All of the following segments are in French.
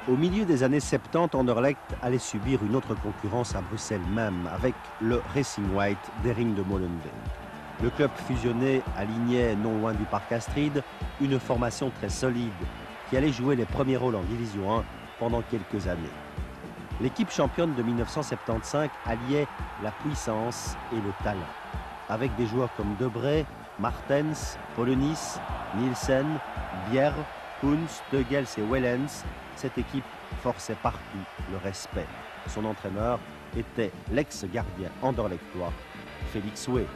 Au milieu des années 70, Anderlecht allait subir une autre concurrence à Bruxelles même, avec le Racing White d'Hering de Molenbeek. Le club fusionné alignait, non loin du parc Astrid, une formation très solide qui allait jouer les premiers rôles en Division 1 pendant quelques années. L'équipe championne de 1975 alliait la puissance et le talent, avec des joueurs comme Debré, Martens, Polonis, Nielsen, Bjerre, Kunz, De Gels et Wellens. Cette équipe forçait partout le respect. Son entraîneur était l'ex-gardien anderlechtois Félix Week.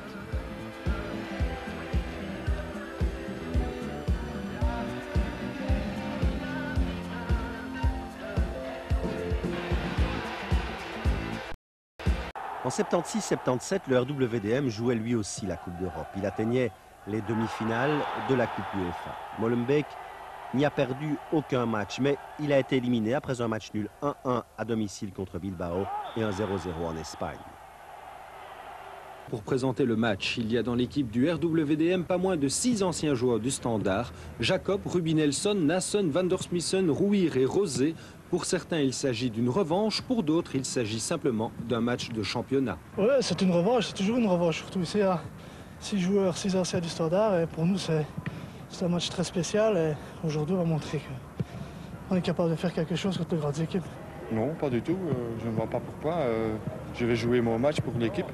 En 76-77, le RWDM jouait lui aussi la Coupe d'Europe. Il atteignait les demi-finales de la Coupe UEFA. Molenbeek n'y a perdu aucun match, mais il a été éliminé après un match nul 1-1 à domicile contre Bilbao et un 0-0 en Espagne. Pour présenter le match, il y a dans l'équipe du RWDM pas moins de 6 anciens joueurs du Standard. Jacob, Rubinelson, Nasson, Van der Smissen, Rouir et Rosé. Pour certains, il s'agit d'une revanche. Pour d'autres, il s'agit simplement d'un match de championnat. Oui, c'est une revanche. C'est toujours une revanche. Surtout ici, à 6 joueurs, 6 anciens du Standard. Et pour nous, c'est un match très spécial. Et aujourd'hui, on va montrer qu'on est capable de faire quelque chose contre de grandes équipes. Non, pas du tout. Je ne vois pas pourquoi. Je vais jouer mon match pour l'équipe.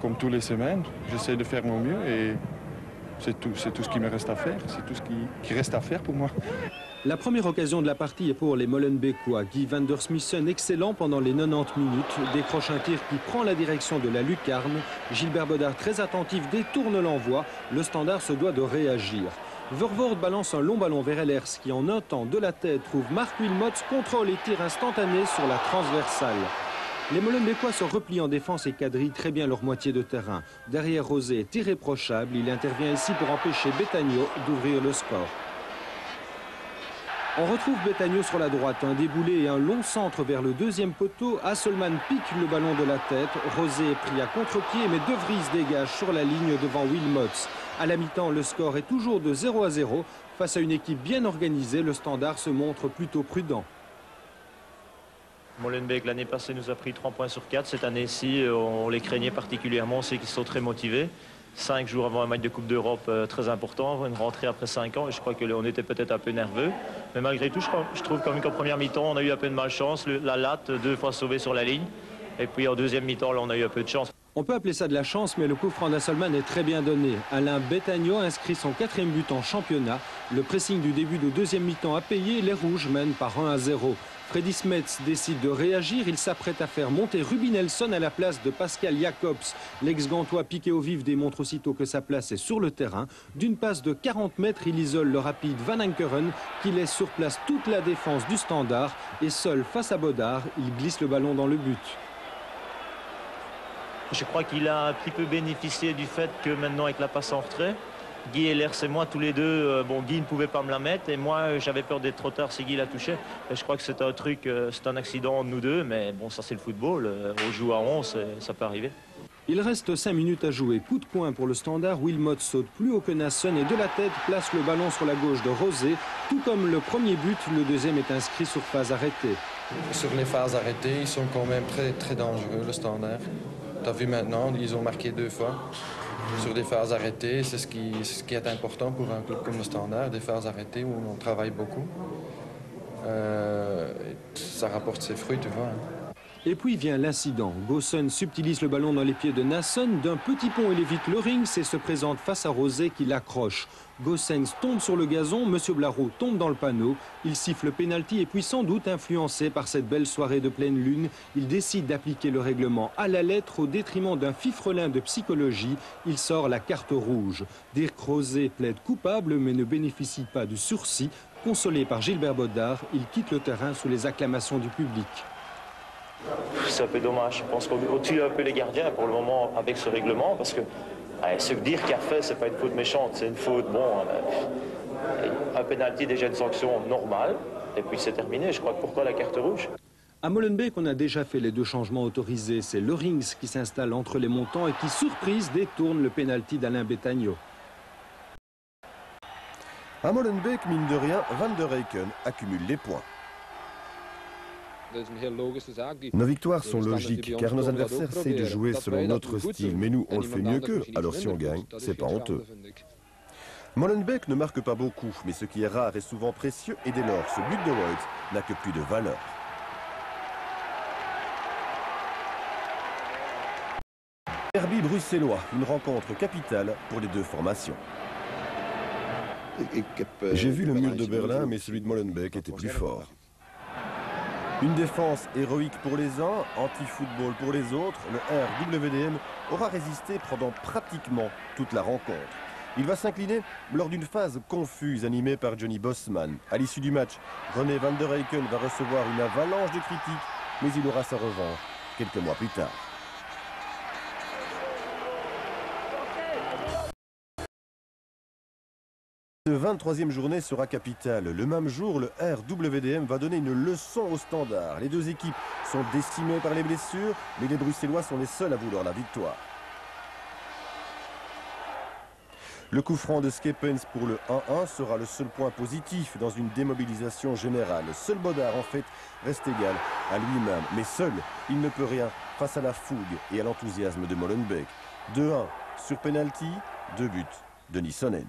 Comme tous les semaines, j'essaie de faire mon mieux et c'est tout ce qui me reste à faire, c'est tout ce qui reste à faire pour moi. La première occasion de la partie est pour les Molenbeekois. Guy van der Smissen, excellent pendant les 90 minutes, décroche un tir qui prend la direction de la lucarne. Gilbert Bodard, très attentif, détourne l'envoi. Le Standard se doit de réagir. Vervoort balance un long ballon vers Ellers qui en un temps de la tête trouve Marc Wilmots, contrôle et tire instantané sur la transversale. Les Molenbeekois se replient en défense et quadrillent très bien leur moitié de terrain. Derrière Rosé est irréprochable. Il intervient ici pour empêcher Betagno d'ouvrir le score. On retrouve Betagno sur la droite, un déboulé et un long centre vers le deuxième poteau. Hasselmann pique le ballon de la tête. Rosé est pris à contre-pied, mais De Vries dégage sur la ligne devant Wilmots. À la mi-temps, le score est toujours de 0-0. Face à une équipe bien organisée, le Standard se montre plutôt prudent. Molenbeek, l'année passée, nous a pris 3 points sur 4. Cette année-ci, on les craignait particulièrement. On sait qu'ils sont très motivés. 5 jours avant un match de Coupe d'Europe très important, une rentrée après 5 ans. Et je crois qu'on était peut-être un peu nerveux. Mais malgré tout, je trouve quand même qu'en première mi-temps, on a eu un peu de malchance. La latte, 2 fois sauvée sur la ligne. Et puis en deuxième mi-temps, là, on a eu un peu de chance. On peut appeler ça de la chance, mais le coup franc d'Hasselmann est très bien donné. Alain Betagno inscrit son 4e but en championnat. Le pressing du début de deuxième mi-temps a payé. Les Rouges mènent par 1-0. Freddy Smets décide de réagir. Il s'apprête à faire monter Rubinelson à la place de Pascal Jacobs. L'ex-gantois piqué au vif démontre aussitôt que sa place est sur le terrain. D'une passe de 40 mètres, il isole le rapide Van Ankeren qui laisse sur place toute la défense du Standard. Et seul face à Bodard, il glisse le ballon dans le but. Je crois qu'il a un petit peu bénéficié du fait que maintenant, avec la passe en retrait, Guy et Lers et moi, tous les deux, Guy ne pouvait pas me la mettre et moi, j'avais peur d'être trop tard si Guy la touchait. Et je crois que c'est un truc, c'est un accident de nous deux, mais bon, ça c'est le football. On joue à 11, ça peut arriver. Il reste 5 minutes à jouer. Coup de poing pour le Standard. Wilmots saute plus haut que Nasson et de la tête place le ballon sur la gauche de Rosé. Tout comme le premier but, le deuxième est inscrit sur phase arrêtée. Sur les phases arrêtées, ils sont quand même très dangereux, le Standard. Tu as vu maintenant, ils ont marqué 2 fois. Sur des phases arrêtées, c'est ce qui est important pour un club comme le Standard, des phases arrêtées où on travaille beaucoup. Ça rapporte ses fruits, tu vois. Et puis vient l'incident. Goossen subtilise le ballon dans les pieds de Nasson. D'un petit pont, il évite le ring et se présente face à Rosé qui l'accroche. Goossens tombe sur le gazon, Monsieur Blaro tombe dans le panneau. Il siffle pénalty et puis sans doute influencé par cette belle soirée de pleine lune, il décide d'appliquer le règlement à la lettre au détriment d'un fifrelin de psychologie. Il sort la carte rouge. Dirk Rosé plaide coupable mais ne bénéficie pas du sursis. Consolé par Gilbert Bodard, il quitte le terrain sous les acclamations du public. C'est un peu dommage. Je pense qu'on tue un peu les gardiens pour le moment avec ce règlement parce que ce que Dirk a fait, c'est pas une faute méchante, c'est une faute, un pénalty déjà une sanction normale et puis c'est terminé. Je crois que pourquoi la carte rouge? À Molenbeek, on a déjà fait les 2 changements autorisés. C'est le Rings qui s'installe entre les montants et qui, surprise, détourne le pénalty d'Alain Betagno. À Molenbeek, mine de rien, Van der Eycken accumule les points. Nos victoires sont logiques, car nos adversaires essaient de jouer selon notre style, mais nous, on le fait mieux qu'eux, alors si on gagne, c'est pas honteux. Molenbeek ne marque pas beaucoup, mais ce qui est rare est souvent précieux, et dès lors, ce but de Royce n'a que plus de valeur. Derby bruxellois, une rencontre capitale pour les deux formations. J'ai vu le mur de Berlin, mais celui de Molenbeek était plus fort. Une défense héroïque pour les uns, anti-football pour les autres, le RWDM aura résisté pendant pratiquement toute la rencontre. Il va s'incliner lors d'une phase confuse animée par Johnny Bosman. À l'issue du match, René van der Eycken va recevoir une avalanche de critiques, mais il aura sa revanche quelques mois plus tard. Cette 23e journée sera capitale. Le même jour, le RWDM va donner une leçon au Standard. Les deux équipes sont décimées par les blessures, mais les Bruxellois sont les seuls à vouloir la victoire. Le coup franc de Skepens pour le 1-1 sera le seul point positif dans une démobilisation générale. Seul Bodard, en fait, reste égal à lui-même. Mais seul, il ne peut rien face à la fougue et à l'enthousiasme de Molenbeek. 2-1 sur penalty, 2 buts de Nissonen.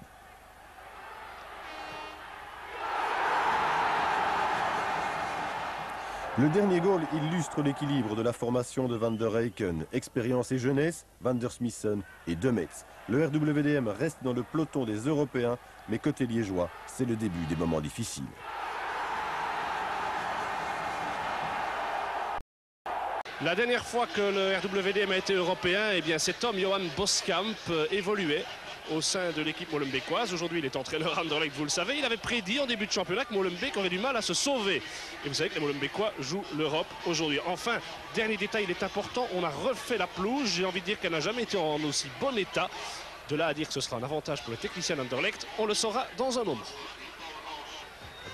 Le dernier goal illustre l'équilibre de la formation de Van der Eycken. Expérience et jeunesse, Van der Smissen et De Metz. Le RWDM reste dans le peloton des Européens, mais côté liégeois, c'est le début des moments difficiles. La dernière fois que le RWDM a été européen, eh bien, c'est Tom-Johan Boskamp évoluait au sein de l'équipe molenbeekoise. Aujourd'hui, il est entraîneur à Anderlecht, vous le savez. Il avait prédit en début de championnat que Molenbeek aurait du mal à se sauver. Et vous savez que les Molenbeekois jouent l'Europe aujourd'hui. Enfin, dernier détail, il est important, on a refait la pelouse. J'ai envie de dire qu'elle n'a jamais été en aussi bon état. De là à dire que ce sera un avantage pour le technicien d'Anderlecht, on le saura dans un moment.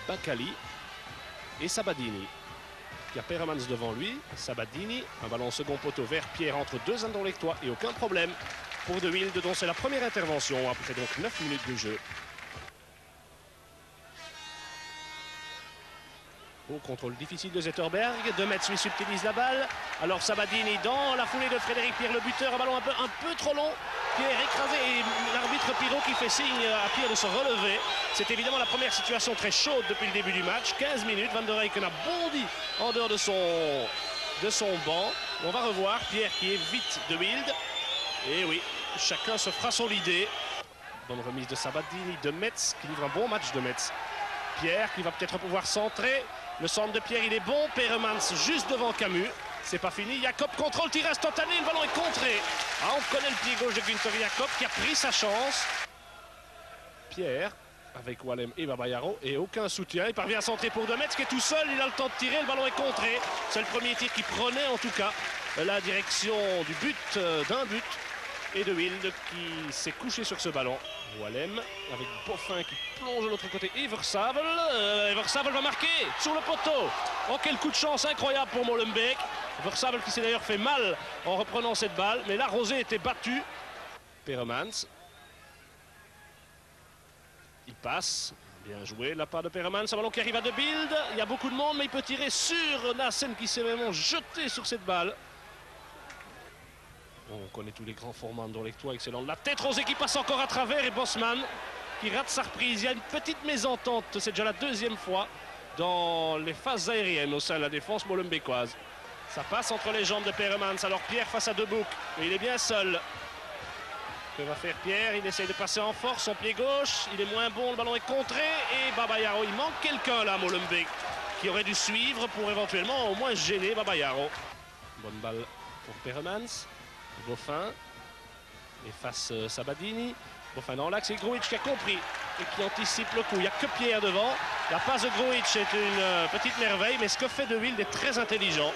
Bakali et Sabadini. Il y a Peremans devant lui, Sabadini, un ballon second poteau vers Pierre entre deux Anderlechtois et aucun problème pour De Wilde, dont c'est la première intervention après donc 9 minutes de jeu. Au contrôle difficile de Zetterberg, De Metz lui subtilise la balle. Alors Sabadini dans la foulée de Frédéric Pierre, le buteur, un ballon un peu trop long. Pierre écrasé et l'arbitre Pirot qui fait signe à Pierre de se relever. C'est évidemment la première situation très chaude depuis le début du match. 15 minutes, Van der Eycken a bondi en dehors de son banc. On va revoir Pierre qui évite De Wilde. Et oui, chacun se fera son idée. Bonne remise de Sabadini, De Metz qui livre un bon match de Metz. Pierre qui va peut-être pouvoir centrer. Le centre de Pierre, il est bon. Peremans juste devant Camus. C'est pas fini. Jacob contrôle, tir instantané. Le ballon est contré. Ah, on connaît le pied gauche de Günther Jacob qui a pris sa chance. Pierre avec Wallem et Babayaro et aucun soutien. Il parvient à centrer pour De Metz qui est tout seul. Il a le temps de tirer. Le ballon est contré. C'est le premier tir qui prenait en tout cas la direction du but, d'un but. Et De Wilde qui s'est couché sur ce ballon. Wallem avec Boffin qui plonge de l'autre côté. Eversabel va marquer sur le poteau. Oh, quel coup de chance incroyable pour Molenbeek. Eversabel qui s'est d'ailleurs fait mal en reprenant cette balle. Mais là, Rosé était battu. Peremans. Il passe. Bien joué, la part de Peremans. Un ballon qui arrive à De Wilde. Il y a beaucoup de monde, mais il peut tirer sur Nassen qui s'est vraiment jeté sur cette balle. On connaît tous les grands formats anderlechtois, excellent. La tête Rosé qui passe encore à travers et Bosman qui rate sa reprise. Il y a une petite mésentente, c'est déjà la deuxième fois dans les phases aériennes au sein de la défense molenbeekoise. Ça passe entre les jambes de Peremans. Alors Pierre face à De Boek, mais il est bien seul. Que va faire Pierre? Il essaye de passer en force, son pied gauche. Il est moins bon, le ballon est contré. Et Babayaro, il manque quelqu'un là, Molenbeek, qui aurait dû suivre pour éventuellement au moins gêner Babayaro. Bonne balle pour Peremans. Boffin efface Sabadini. Boffin dans l'axe et Grujic qui a compris et qui anticipe le coup. Il n'y a que Pierre devant. La passe de Grujic est une petite merveille, mais ce que fait De Wilde est très intelligent.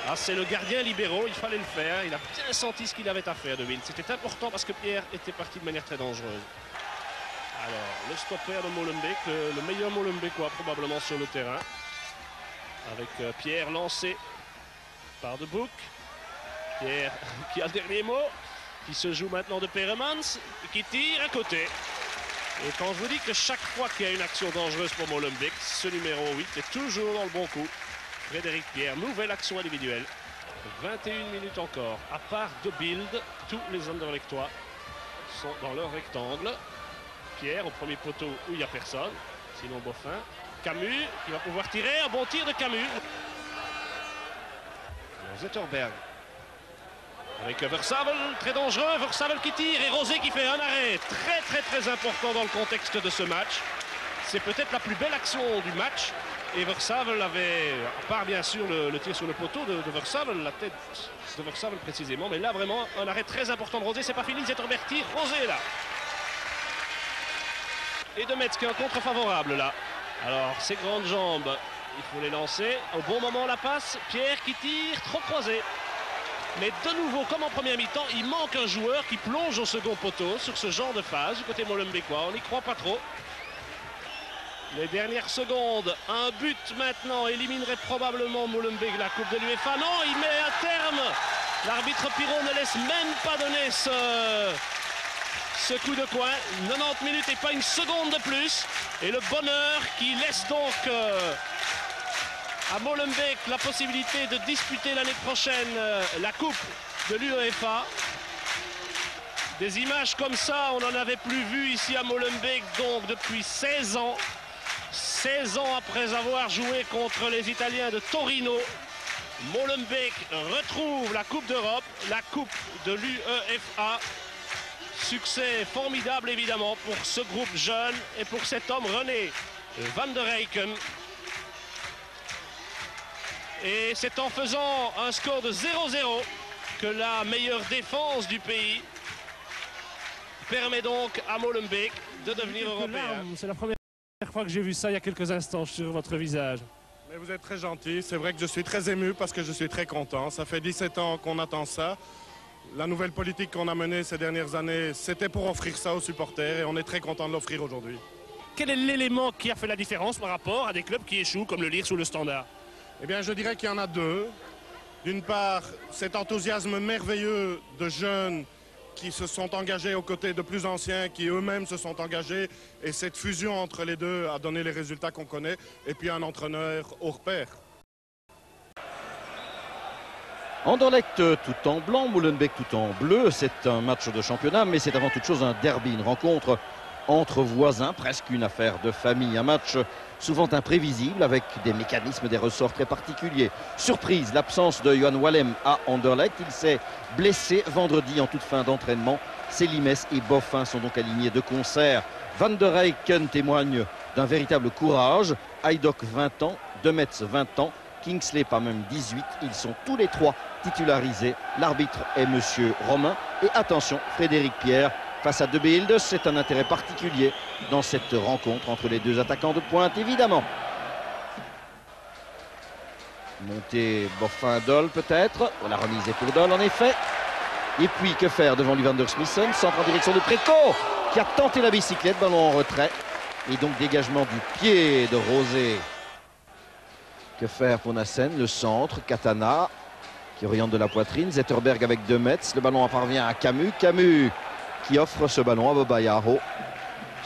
Ah, c'est le gardien libéraux, il fallait le faire. Il a bien senti ce qu'il avait à faire, De Wilde. C'était important parce que Pierre était parti de manière très dangereuse. Alors, le stopper de Molenbeek, le meilleur Molenbeekois probablement sur le terrain. Avec Pierre lancé par De Boek. Pierre qui a le dernier mot, qui se joue maintenant de Peremans et qui tire à côté. Et quand je vous dis que chaque fois qu'il y a une action dangereuse pour Molenbeek, ce numéro 8 est toujours dans le bon coup. Frédéric Pierre, nouvelle action individuelle. 21 minutes encore. À part De Bild, tous les Anderlechtois sont dans leur rectangle. Pierre au premier poteau où il n'y a personne. Sinon Boffin. Camus qui va pouvoir tirer. Un bon tir de Camus. Zetterberg. Avec Versavel, très dangereux. Versavel qui tire et Rosé qui fait un arrêt très important dans le contexte de ce match. C'est peut-être la plus belle action du match. Et Versavel avait, à part bien sûr le tir sur le poteau de Versavel, la tête de Versavel précisément, mais là vraiment un arrêt très important de Rosé, c'est pas fini, Zetterberg tire, Rosé là. Et de Metz qui a un contre favorable là. Alors ces grandes jambes, il faut les lancer. Au bon moment la passe, Pierre qui tire, trop croisé. Mais de nouveau, comme en première mi-temps, il manque un joueur qui plonge au second poteau sur ce genre de phase du côté molenbeekois. On n'y croit pas trop. Les dernières secondes, un but maintenant éliminerait probablement Molenbeek la Coupe de l'UEFA. Non, il met un terme. L'arbitre Pirot ne laisse même pas donner ce coup de coin. 90 minutes et pas une seconde de plus. Et le bonheur qui laisse donc à Molenbeek la possibilité de disputer l'année prochaine la Coupe de l'UEFA. Des images comme ça, on n'en avait plus vu ici à Molenbeek donc depuis 16 ans. 16 ans après avoir joué contre les Italiens de Torino, Molenbeek retrouve la Coupe d'Europe, la Coupe de l'UEFA. Succès formidable évidemment pour ce groupe jeune et pour cet homme René van der Eycken. Et c'est en faisant un score de 0-0 que la meilleure défense du pays permet donc à Molenbeek de devenir européen. C'est la première fois que j'ai vu ça il y a quelques instants sur votre visage. Mais vous êtes très gentil, c'est vrai que je suis très ému parce que je suis très content. Ça fait 17 ans qu'on attend ça. La nouvelle politique qu'on a menée ces dernières années, c'était pour offrir ça aux supporters et on est très content de l'offrir aujourd'hui. Quel est l'élément qui a fait la différence par rapport à des clubs qui échouent comme le Lierse ou le Standard? Eh bien, je dirais qu'il y en a deux. D'une part, cet enthousiasme merveilleux de jeunes qui se sont engagés aux côtés de plus anciens, qui eux-mêmes se sont engagés. Et cette fusion entre les deux a donné les résultats qu'on connaît. Et puis un entraîneur hors pair. Anderlecht tout en blanc, Molenbeek tout en bleu. C'est un match de championnat, mais c'est avant toute chose un derby, une rencontre entre voisins, presque une affaire de famille. Un match souvent imprévisible avec des mécanismes, des ressorts très particuliers. Surprise, l'absence de Johan Wallem à Anderlecht. Il s'est blessé vendredi en toute fin d'entraînement. Célimes et Boffin sont donc alignés de concert. Van der Eycken témoigne d'un véritable courage. Hajduk 20 ans, De Metz 20 ans, Kingsley pas même 18. Ils sont tous les trois titularisés. L'arbitre est monsieur Romain. Et attention, Frédéric Pierre face à De Bild, c'est un intérêt particulier dans cette rencontre entre les deux attaquants de pointe, évidemment. Montée Boffin-Dol peut-être. La remise est pour Dol en effet. Et puis que faire devant lui Van der Smissen, centre en direction de Préco qui a tenté la bicyclette, ballon en retrait. Et donc dégagement du pied de Rosé. Que faire pour Nassen? Le centre, Katana qui oriente de la poitrine. Zetterberg avec De Metz. Le ballon parvient à Camus. Camus qui offre ce ballon à Babayaro.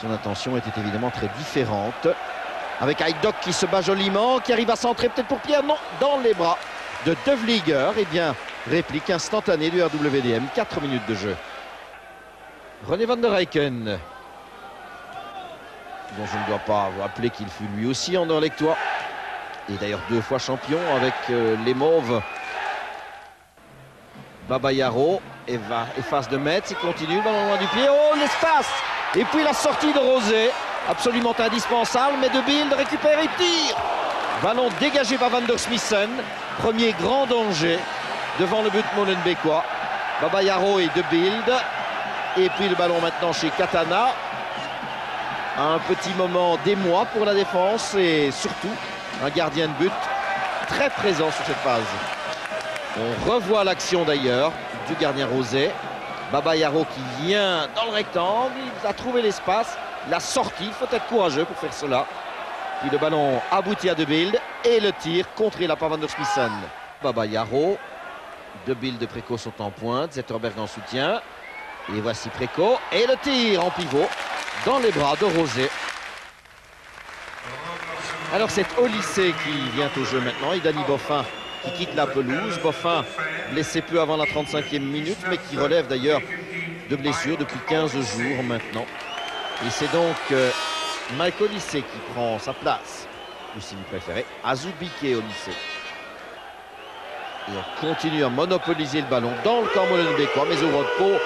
Son intention était évidemment très différente. Avec Hajduk qui se bat joliment, qui arrive à centrer peut-être pour Pierre. Non, dans les bras de De Vlieger. Eh bien, réplique instantanée du RWDM. 4 minutes de jeu. René van der Eycken, dont je ne dois pas vous rappeler qu'il fut lui aussi anderlechtois. Et d'ailleurs 2 fois champion avec les Mauves. Babayaro efface De Metz, il continue, le ballon loin du pied, oh l'espace! Et puis la sortie de Rosé, absolument indispensable, mais De Bild récupère et tire! Ballon dégagé par Van der Smissen, premier grand danger devant le but molenbeekois. Babayaro et De Bild, et puis le ballon maintenant chez Katana. Un petit moment d'émoi pour la défense et surtout un gardien de but très présent sur cette phase. On revoit l'action d'ailleurs du gardien Rosé. Babayaro qui vient dans le rectangle, il a trouvé l'espace, la sortie, il faut être courageux pour faire cela. Puis le ballon aboutit à De Bild et le tir contré là par Van der Smissen. Babayaro, De Bild et Préco sont en pointe, Zetterberg en soutien. Et voici Préco et le tir en pivot dans les bras de Rosé. Alors c'est Olysée qui vient au jeu maintenant et Danny Boffin qui quitte la pelouse. Boffin blessé peu avant la 35e minute, mais qui relève d'ailleurs de blessure depuis 15 jours maintenant. Et c'est donc Mike Olysée qui prend sa place, ou si vous préférez, Azubike Olysée. Et on continue à monopoliser le ballon dans le camp molenbeekois, mais au repos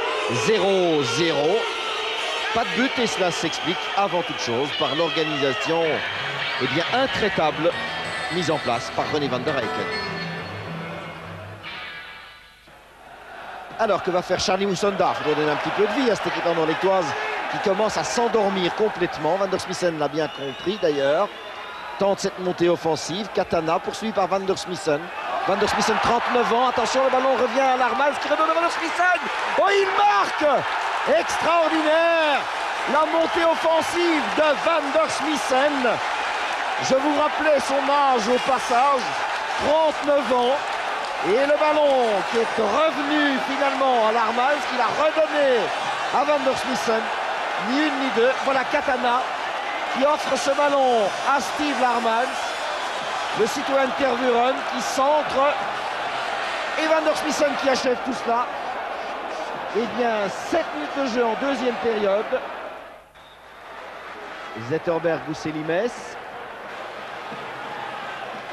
0-0. Pas de but et cela s'explique avant toute chose par l'organisation intraitable mise en place par René van der Eycken. Alors que va faire Charlie Moussonda? Il faut donner un petit peu de vie à cette équipe anderlechtoise qui commence à s'endormir complètement. Van der Smissen l'a bien compris d'ailleurs. Tente cette montée offensive. Katana poursuivi par Van der Smissen. Van der Smissen, 39 ans. Attention, le ballon revient à Larmans qui redonne à Van der Smissen. Oh, il marque! Extraordinaire! La montée offensive de Van der Smissen. Je vous rappelais son âge au passage. 39 ans. Et le ballon qui est revenu finalement à Larmans, qui l'a redonné à Van der Smissen. Ni une ni deux. Voilà Katana qui offre ce ballon à Steve Larmans. Le citoyen Tervuren qui centre. Et Van der Smissen qui achève tout cela. Eh bien, 7 minutes de jeu en deuxième période. Zetterberg ou Selimès.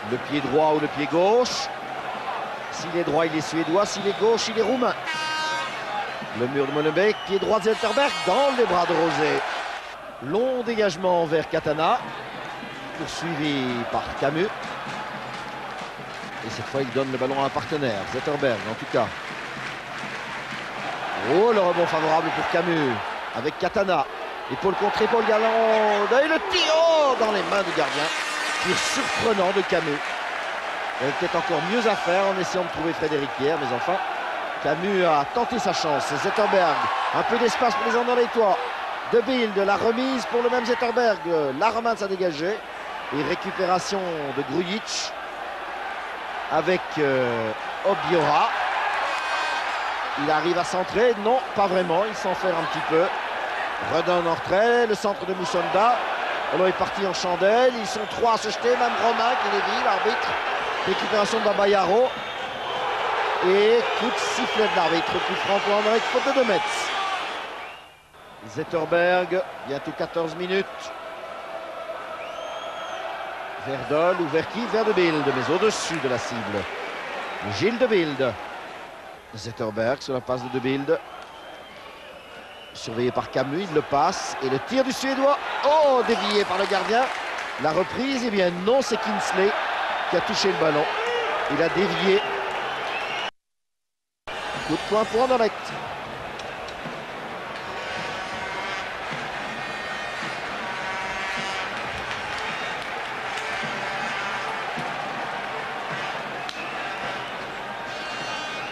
Le pied droit ou le pied gauche. S'il est droit, il est suédois. S'il est gauche, il est roumain. Le mur de Molenbeek, pied droit de Zetterberg dans les bras de Rosé. Long dégagement vers Katana. Poursuivi par Camus. Et cette fois, il donne le ballon à un partenaire. Zetterberg, en tout cas. Oh, le rebond favorable pour Camus. Avec Katana. Épaule contre épaule, Galland. Et le tir dans les mains du gardien. Tir surprenant de Camus. Il y avait peut-être encore mieux à faire en essayant de trouver Frédéric Pierre, mais enfin, Camus a tenté sa chance. Zetterberg, un peu d'espace pour les anderlechtois. De Bild, la remise pour le même Zetterberg. Larmans a dégagé. Et récupération de Grujic avec Obiora. Il arrive à centrer. Non, pas vraiment. Il s'enferme un petit peu. Redonne en retrait. Le centre de Moussonda. Alors il est parti en chandelle. Ils sont trois à se jeter. Même Romain qui les dit, l'arbitre. Récupération de Babayaro. Et coup de sifflet de l'arbitre. Coup franc pour Anderlecht, faute de 2 mètres. Zetterberg, bientôt 14 minutes. Vers Dol ou vers qui? Vers de Bild, mais au-dessus de la cible. Gilles de Bild. Zetterberg sur la passe de Bild. Surveillé par Camus, il le passe. Et le tir du Suédois. Oh, dévié par le gardien. La reprise, eh bien non, c'est Kinsley qui a touché le ballon. Il a dévié. Coup de poing pour Anderlecht.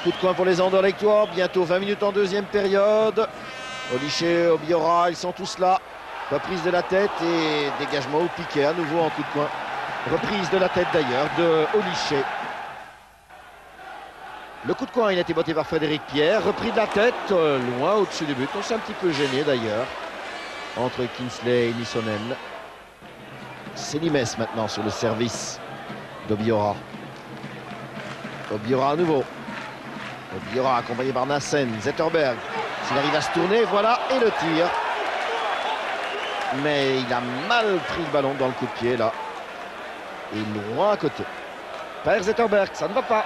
Coup de poing pour les Anderlechtois. Bientôt 20 minutes en deuxième période. Olysée, Obiora, ils sont tous là. Reprise de la tête et dégagement au piqué à nouveau en coup de poing. Reprise de la tête d'ailleurs de Olysée. Le coup de coin, il a été botté par Frédéric Pierre. Repris de la tête, loin au-dessus du but. On s'est un petit peu gêné d'ailleurs entre Kinsley et Nissonen. Selimès maintenant sur le service d'Obiora. Obiora à nouveau. Obiora accompagné par Nassen. Zetterberg, s'il arrive à se tourner, voilà, et le tir. Mais il a mal pris le ballon dans le coup de pied là. Et loin à côté. Per Zetterberg, ça ne va pas.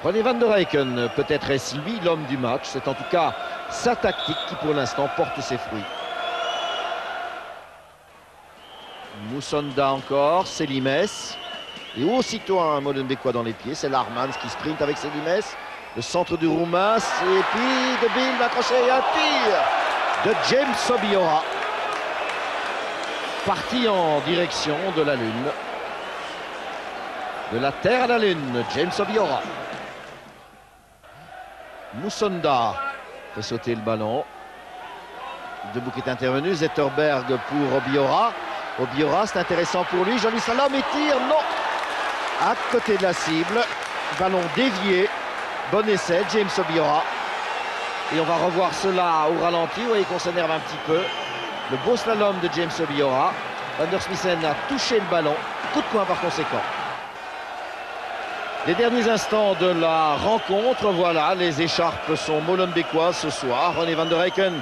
René van der Eycken, peut-être est-ce lui l'homme du match. C'est en tout cas sa tactique qui pour l'instant porte ses fruits. Moussonda encore, Selimès. Et aussitôt un Molenbeekois dans les pieds, c'est Larmans qui sprint avec Selimès. Le centre du Roumain, et puis de Bild accroché et un tir de James Obiora. Parti en direction de la Lune. De la Terre à la Lune, James Obiora. Moussonda fait sauter le ballon. Debout qui est intervenu, Zetterberg pour Obiora. Obiora, c'est intéressant pour lui. Johnny Salom et tire, non. À côté de la cible. Ballon dévié. Bon essai, James Obiora. Et on va revoir cela au ralenti. Vous voyez qu'on s'énerve un petit peu. Le beau slalom de James Obiora. Van der Smissen a touché le ballon. Coup de poing par conséquent. Les derniers instants de la rencontre, voilà, les écharpes sont molenbeekoises ce soir. René van der Eycken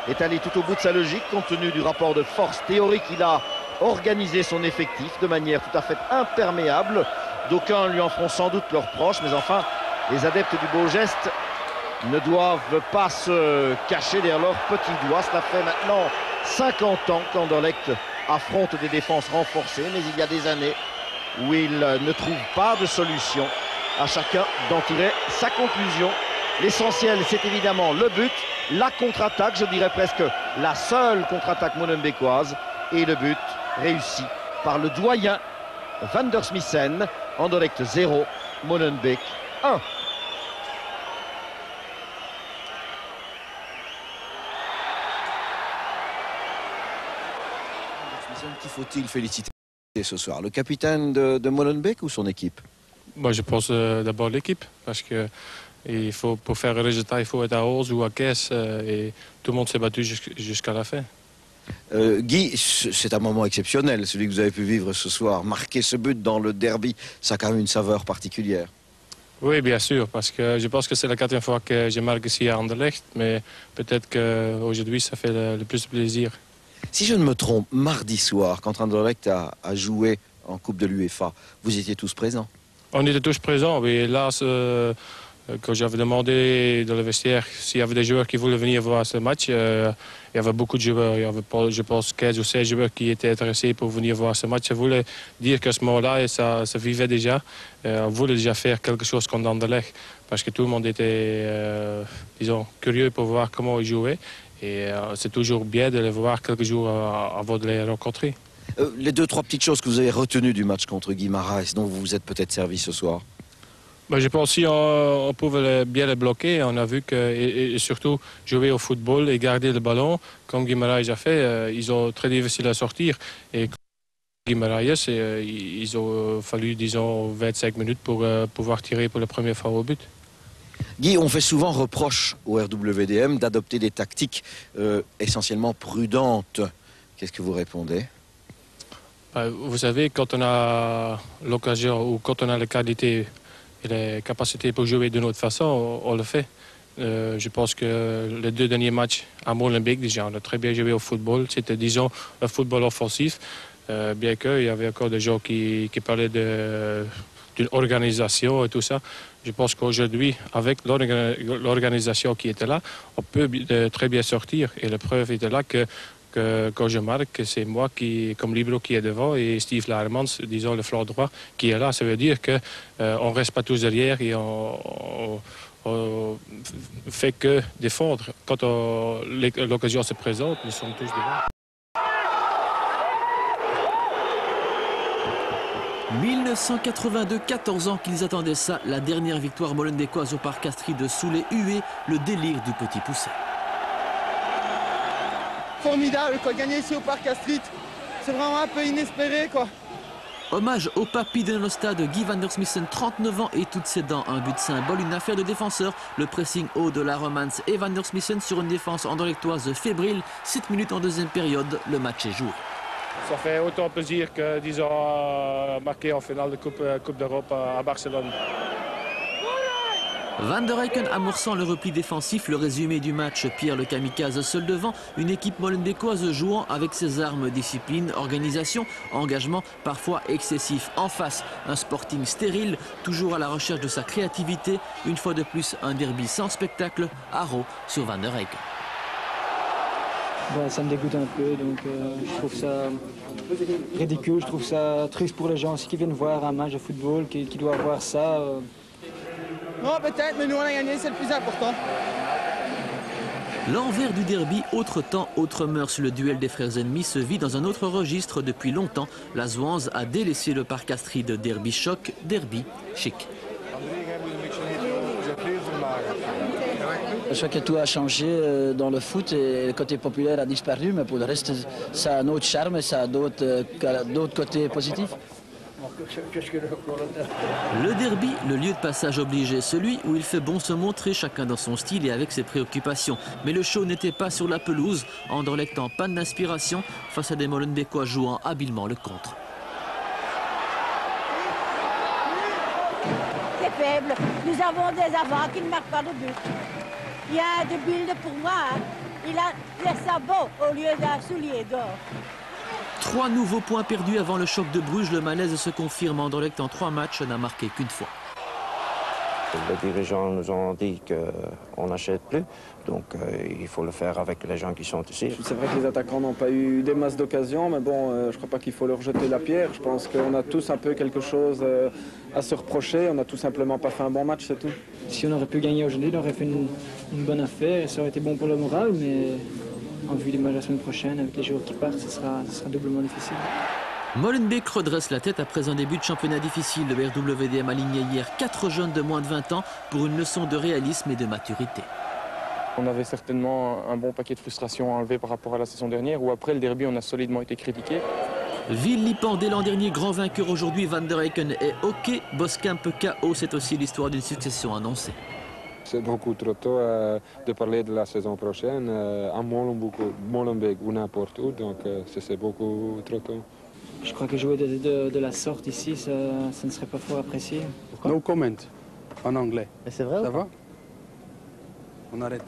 est allé tout au bout de sa logique compte tenu du rapport de force théorique. Il a organisé son effectif de manière tout à fait imperméable. D'aucuns lui en feront sans doute leurs proches, mais enfin, les adeptes du beau geste ne doivent pas se cacher derrière leurs petits doigts. Cela fait maintenant 50 ans qu'Anderlecht affronte des défenses renforcées, mais il y a des années où il ne trouve pas de solution. À chacun d'en tirer sa conclusion. L'essentiel, c'est évidemment le but, la contre-attaque, je dirais presque la seule contre-attaque molenbeekoise, et le but réussi par le doyen Van der Smissen. Anderlecht 0, Molenbeek 1. Qui faut-il féliciter ce soir? Le capitaine de Molenbeek ou son équipe? Moi, je pense d'abord l'équipe, parce que pour faire un résultat, il faut être à 11 ou à 15, et tout le monde s'est battu jusqu'à la fin. Guy, c'est un moment exceptionnel, celui que vous avez pu vivre ce soir. Marquer ce but dans le derby, ça a quand même une saveur particulière. Oui, bien sûr, parce que je pense que c'est la 4e fois que je marque ici à Anderlecht, mais peut-être qu'aujourd'hui, ça fait le plus de plaisir. Si je ne me trompe, mardi soir, quand Anderlecht a joué en Coupe de l'UEFA, vous étiez tous présents? On était tous présents, oui. Là, quand j'avais demandé dans le vestiaire s'il y avait des joueurs qui voulaient venir voir ce match, il y avait beaucoup de joueurs. Il y avait, je pense, 15 ou 16 joueurs qui étaient intéressés pour venir voir ce match. Ça voulait dire qu'à ce moment-là, ça vivait déjà. On voulait déjà faire quelque chose contre Anderlecht, parce que tout le monde était, disons, curieux pour voir comment ils jouaient. Et c'est toujours bien de les voir quelques jours avant de les rencontrer. Les 2-3 petites choses que vous avez retenues du match contre Guimarães, dont vous vous êtes peut-être servi ce soir? Je pense qu'on pouvait bien les bloquer. On a vu que, et surtout jouer au football et garder le ballon, comme Guimarães a fait, ils ont très difficile à sortir. Et Guimarães, ils ont fallu, disons, 25 minutes pour pouvoir tirer pour la première fois au but. Guy, on fait souvent reproche au RWDM d'adopter des tactiques essentiellement prudentes. Qu'est-ce que vous répondez? Vous savez, quand on a l'occasion ou quand on a la qualité et les capacités pour jouer d'une autre façon, on le fait. Je pense que les 2 derniers matchs à Molenbeek, déjà, on a très bien joué au football. C'était, disons, un football offensif, bien qu'il y avait encore des gens qui parlaient d'une organisation et tout ça. Je pense qu'aujourd'hui, avec l'organisation qui était là, on peut très bien sortir. Et la preuve était là que quand je marque, c'est moi comme libero qui est devant et Steve Laermans, disons le flanc droit, qui est là. Ça veut dire qu'on ne reste pas tous derrière et on fait que défendre. Quand l'occasion se présente, nous sommes tous devant. 1982, 14 ans qu'ils attendaient ça, la dernière victoire molenbeekoise au parc Astrid sous les huées, le délire du petit poussé. Formidable, quoi, gagner ici au parc Astrid, c'est vraiment un peu inespéré, quoi. Hommage au papy de notre stade, Guy Van der Smissen, 39 ans et toutes ses dents. Un but symbole, une affaire de défenseur. Le pressing haut de la Romance et Van der Smissen sur une défense anderlechtoise fébrile. 7 minutes en deuxième période, le match est joué. Ça fait autant plaisir que, disons, marquer en finale de Coupe d'Europe à Barcelone. Van der Eycken amorçant le repli défensif, le résumé du match, Pierre le kamikaze seul devant, une équipe molenbeekoise jouant avec ses armes, discipline, organisation, engagement parfois excessif. En face, un Sporting stérile, toujours à la recherche de sa créativité, une fois de plus un derby sans spectacle, haro sur Van der Eycken. Ça me dégoûte un peu, donc je trouve ça ridicule, je trouve ça triste pour les gens aussi qui viennent voir un match de football, qui doivent voir ça. Non, peut-être, mais nous on a gagné, c'est le plus important. L'envers du derby, autre temps, autre mœurs. Le duel des frères ennemis se vit dans un autre registre depuis longtemps. La Zouanze a délaissé le parc Astrid. Derby choc, derby chic. Je crois que tout a changé dans le foot et le côté populaire a disparu, mais pour le reste, ça a un autre charme et ça a d'autres côtés positifs. Le derby, le lieu de passage obligé, celui où il fait bon se montrer, chacun dans son style et avec ses préoccupations. Mais le show n'était pas sur la pelouse, Anderlecht en panne d'inspiration face à des Molenbeekois jouant habilement le contre. C'est faible. Nous avons des avants qui ne marquent pas de but. Il y a De Bilde pour moi. Hein. Il a les sabots au lieu d'un soulier d'or. 3 nouveaux points perdus avant le choc de Bruges. Le malaise se confirme. Anderlecht en 3 matchs n'a marqué qu'une fois. Les dirigeants nous ont dit qu'on n'achète plus, donc il faut le faire avec les gens qui sont ici. C'est vrai que les attaquants n'ont pas eu des masses d'occasions, mais bon, je crois pas qu'il faut leur jeter la pierre. Je pense qu'on a tous un peu quelque chose à se reprocher. On n'a tout simplement pas fait un bon match, c'est tout. Si on aurait pu gagner aujourd'hui, on aurait fait une bonne affaire et ça aurait été bon pour le moral, mais en vue des matchs la semaine prochaine, avec les joueurs qui partent, ce sera doublement difficile. Molenbeek redresse la tête après un début de championnat difficile. Le RWDM a aligné hier 4 jeunes de moins de 20 ans pour une leçon de réalisme et de maturité. On avait certainement un bon paquet de frustrations à enlever par rapport à la saison dernière, où après le derby, on a solidement été critiqué. Villepin dès l'an dernier, grand vainqueur aujourd'hui, Van der Eycken est OK. Boskamp KO, c'est aussi l'histoire d'une succession annoncée. C'est beaucoup trop tôt de parler de la saison prochaine à Molenbeek ou n'importe où, donc c'est beaucoup trop tôt. Je crois que jouer de la sorte ici, ça ne serait pas fort apprécié. No comment, en anglais. Mais c'est vrai. Ça va? On arrête.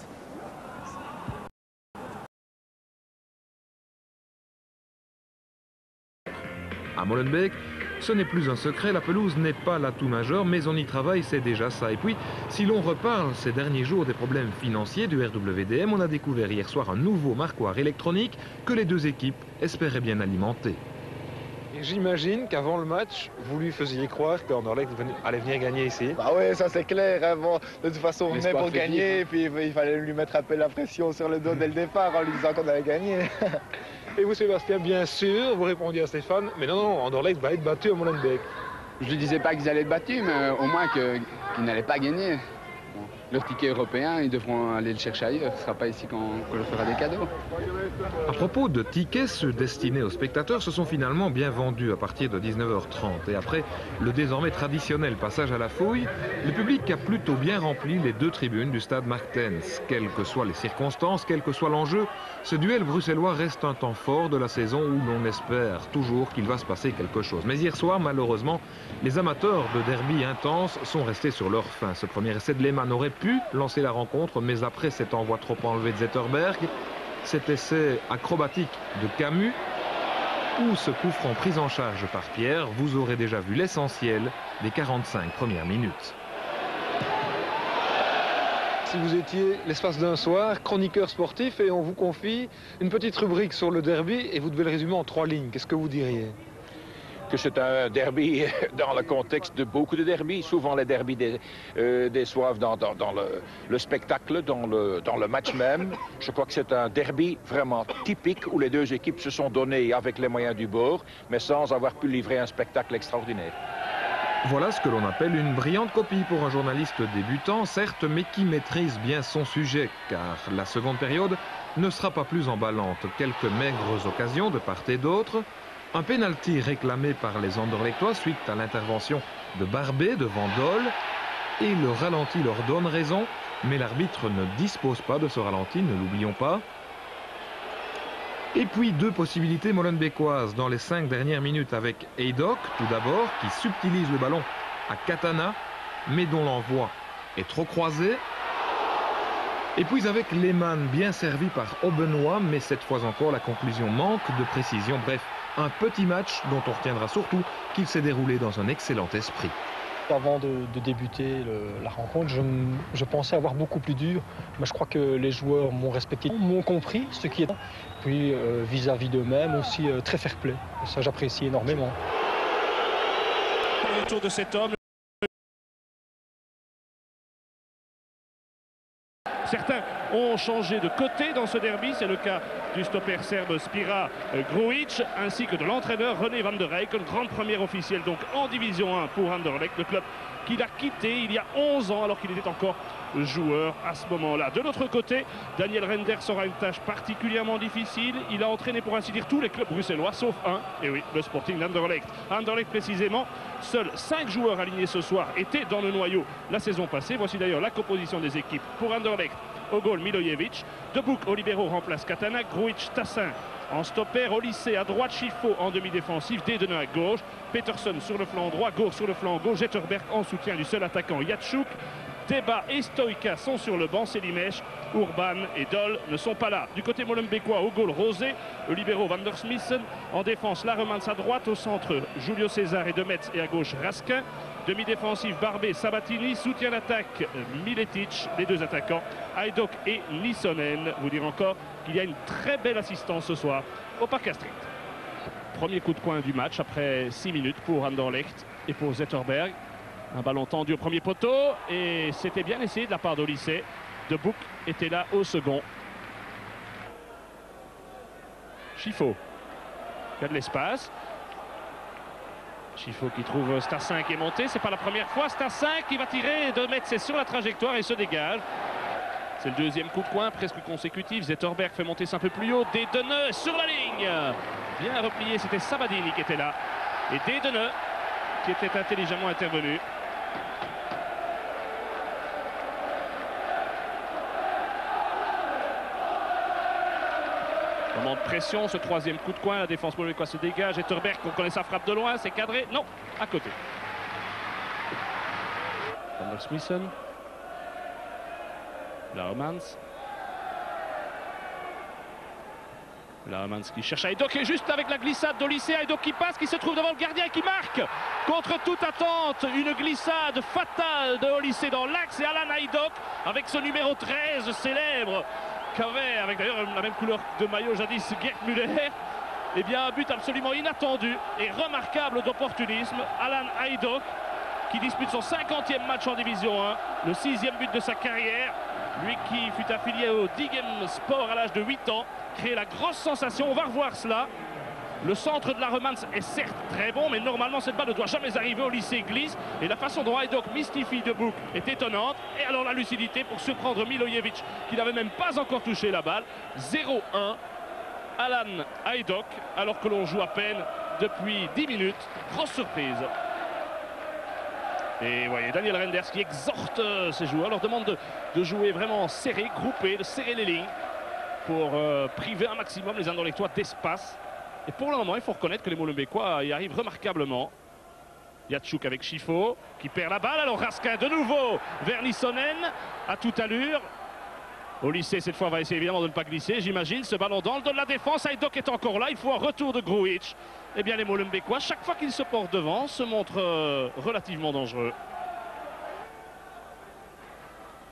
À Molenbeek, ce n'est plus un secret, la pelouse n'est pas l'atout majeur, mais on y travaille, c'est déjà ça. Et puis, si l'on reparle ces derniers jours des problèmes financiers du RWDM, on a découvert hier soir un nouveau marquoir électronique que les deux équipes espéraient bien alimenter. J'imagine qu'avant le match, vous lui faisiez croire qu'Anderlecht allait venir gagner ici. Bah oui, ça c'est clair. Avant, de toute façon, on venait pour gagner, et puis il fallait lui mettre un peu la pression sur le dos dès le départ en lui disant qu'on allait gagner. Et vous, Sébastien, bien sûr, vous répondiez à Stéphane, mais non, Anderlecht va être battu à Molenbeek. Je ne lui disais pas qu'ils allaient être battus, mais au moins qu'ils n'allaient pas gagner. Bon, leur ticket européen, ils devront aller le chercher ailleurs. Ce ne sera pas ici qu'on leur fera des cadeaux. À propos de tickets, ceux destinés aux spectateurs se sont finalement bien vendus à partir de 19h30. Et après le désormais traditionnel passage à la fouille, le public a plutôt bien rempli les 2 tribunes du stade Marktens. Quelles que soient les circonstances, quel que soit l'enjeu, ce duel bruxellois reste un temps fort de la saison où l'on espère toujours qu'il va se passer quelque chose. Mais hier soir, malheureusement, les amateurs de derby intenses sont restés sur leur faim. Ce premier essai de Lehmann aurait pu lancer la rencontre, mais après cet envoi trop enlevé de Zetterberg, cet essai acrobatique de Camus ou ce coup franc pris en charge par Pierre, vous aurez déjà vu l'essentiel des 45 premières minutes. Si vous étiez l'espace d'un soir, chroniqueur sportif, et on vous confie une petite rubrique sur le derby, et vous devez le résumer en 3 lignes, qu'est-ce que vous diriez? Que c'est un derby dans le contexte de beaucoup de derbys, souvent les derbys déçoivent dans le spectacle, dans le match même. Je crois que c'est un derby vraiment typique où les deux équipes se sont données avec les moyens du bord, mais sans avoir pu livrer un spectacle extraordinaire. Voilà ce que l'on appelle une brillante copie pour un journaliste débutant, certes, mais qui maîtrise bien son sujet, car la seconde période ne sera pas plus emballante. Quelques maigres occasions de part et d'autre. Un pénalty réclamé par les Anderlechtois suite à l'intervention de Barbet devant Dole. Et le ralenti leur donne raison, mais l'arbitre ne dispose pas de ce ralenti, ne l'oublions pas. Et puis 2 possibilités molenbeekoises dans les 5 dernières minutes avec Haydock, tout d'abord, qui subtilise le ballon à Katana, mais dont l'envoi est trop croisé. Et puis avec Lehmann, bien servi par Aubenois, mais cette fois encore la conclusion manque de précision. Bref, un petit match dont on retiendra surtout qu'il s'est déroulé dans un excellent esprit. Avant de débuter la rencontre, je pensais avoir beaucoup plus dur, mais je crois que les joueurs m'ont respecté, m'ont compris ce qui est. Puis vis-à-vis d'eux-mêmes aussi très fair-play. Ça j'apprécie énormément. Le retour de cet homme. Certains ont changé de côté dans ce derby. C'est le cas du stopper serbe Spira Grujic ainsi que de l'entraîneur René van der Eyck. Une grande première officielle donc en division 1 pour Anderlecht, le club qu'il a quitté il y a 11 ans alors qu'il était encore joueur à ce moment-là. De l'autre côté, Daniel Renders aura une tâche particulièrement difficile. Il a entraîné pour ainsi dire tous les clubs bruxellois sauf un, et oui, le Sporting d'Anderlecht. Anderlecht précisément, seuls 5 joueurs alignés ce soir étaient dans le noyau la saison passée. Voici d'ailleurs la composition des équipes pour Anderlecht. Au goal, Milojevic. De Boek au libéro remplace Katana. Grujic, Tassin en stopper. Au lycée à droite, Schifo en demi-défensif. Dedene à gauche. Peterson sur le flanc droit. Gour sur le flanc gauche. Zetterberg en soutien du seul attaquant Jatchouk. Deba et Stoïka sont sur le banc. Selimech, Urban et Dol ne sont pas là. Du côté molenbeekois, au goal, Rosé. Au libéro, Van der Smissen. En défense, Laremans à droite. Au centre, Julio César et Demetz. Et à gauche, Raskin. Demi-défensif, Barbé, Sabatini. Soutien d'attaque, Miletic. Les deux attaquants, Hajduk et Nissonen. Vous dire encore qu'il y a une très belle assistance ce soir au Parc Astrid. Premier coup de poing du match après 6 minutes pour Anderlecht et pour Zetterberg. Un ballon tendu au premier poteau et c'était bien essayé de la part d'Olysée. De Boek était là au second. Schifo, il y a de l'espace. Schifo qui trouve Stassin qui est monté. C'est pas la première fois. Stassin qui va tirer de mettre, c'est sur la trajectoire et se dégage. C'est le deuxième coup de poing presque consécutif. Zetterberg fait monter ça un peu plus haut. Dedene sur la ligne. Bien replié, c'était Sabadini qui était là. Et Dedene qui était intelligemment intervenu. Moment de pression, ce troisième coup de coin, la défense molenbeekoise se dégage. Zetterberg, on connaît sa frappe de loin, c'est cadré. Non, à côté. Van der Smissen. Laremans. Laremans qui cherche Hajduk et juste avec la glissade d'Olysée. Hajduk qui passe, qui se trouve devant le gardien et qui marque. Contre toute attente, une glissade fatale de Olysée dans l'axe. Et Alan Hajduk avec ce numéro 13 célèbre qu'avait, avec d'ailleurs la même couleur de maillot jadis, Gerd Müller. Eh bien, un but absolument inattendu et remarquable d'opportunisme. Alan Hajduk qui dispute son 50e match en Division 1, le 6e but de sa carrière. Lui qui fut affilié au Dighem Sport à l'âge de 8 ans, créé la grosse sensation. On va revoir cela. Le centre de Laremans est certes très bon, mais normalement cette balle ne doit jamais arriver. Au lycée glisse et la façon dont Hajduk mystifie De Boek est étonnante. Et alors la lucidité pour surprendre Milojevic qui n'avait même pas encore touché la balle. 0-1. Alan Hajduk alors que l'on joue à peine depuis 10 minutes. Grosse surprise. Et voyez Daniel Renders qui exhorte ses joueurs, leur demande de jouer vraiment serré, groupé, de serrer les lignes pour priver un maximum les Anderlechtois d'espace. Et pour le moment, il faut reconnaître que les Molenbeekois y arrivent remarquablement. Jatchouk avec Schifo qui perd la balle. Alors Raskin de nouveau vers Nissonen à toute allure. Au lycée, cette fois, va essayer évidemment de ne pas glisser, j'imagine. Ce ballon dans le dos de la défense. Hajduk est encore là. Il faut un retour de Grujic. Eh bien, les Molenbeekois, chaque fois qu'ils se portent devant, se montrent relativement dangereux.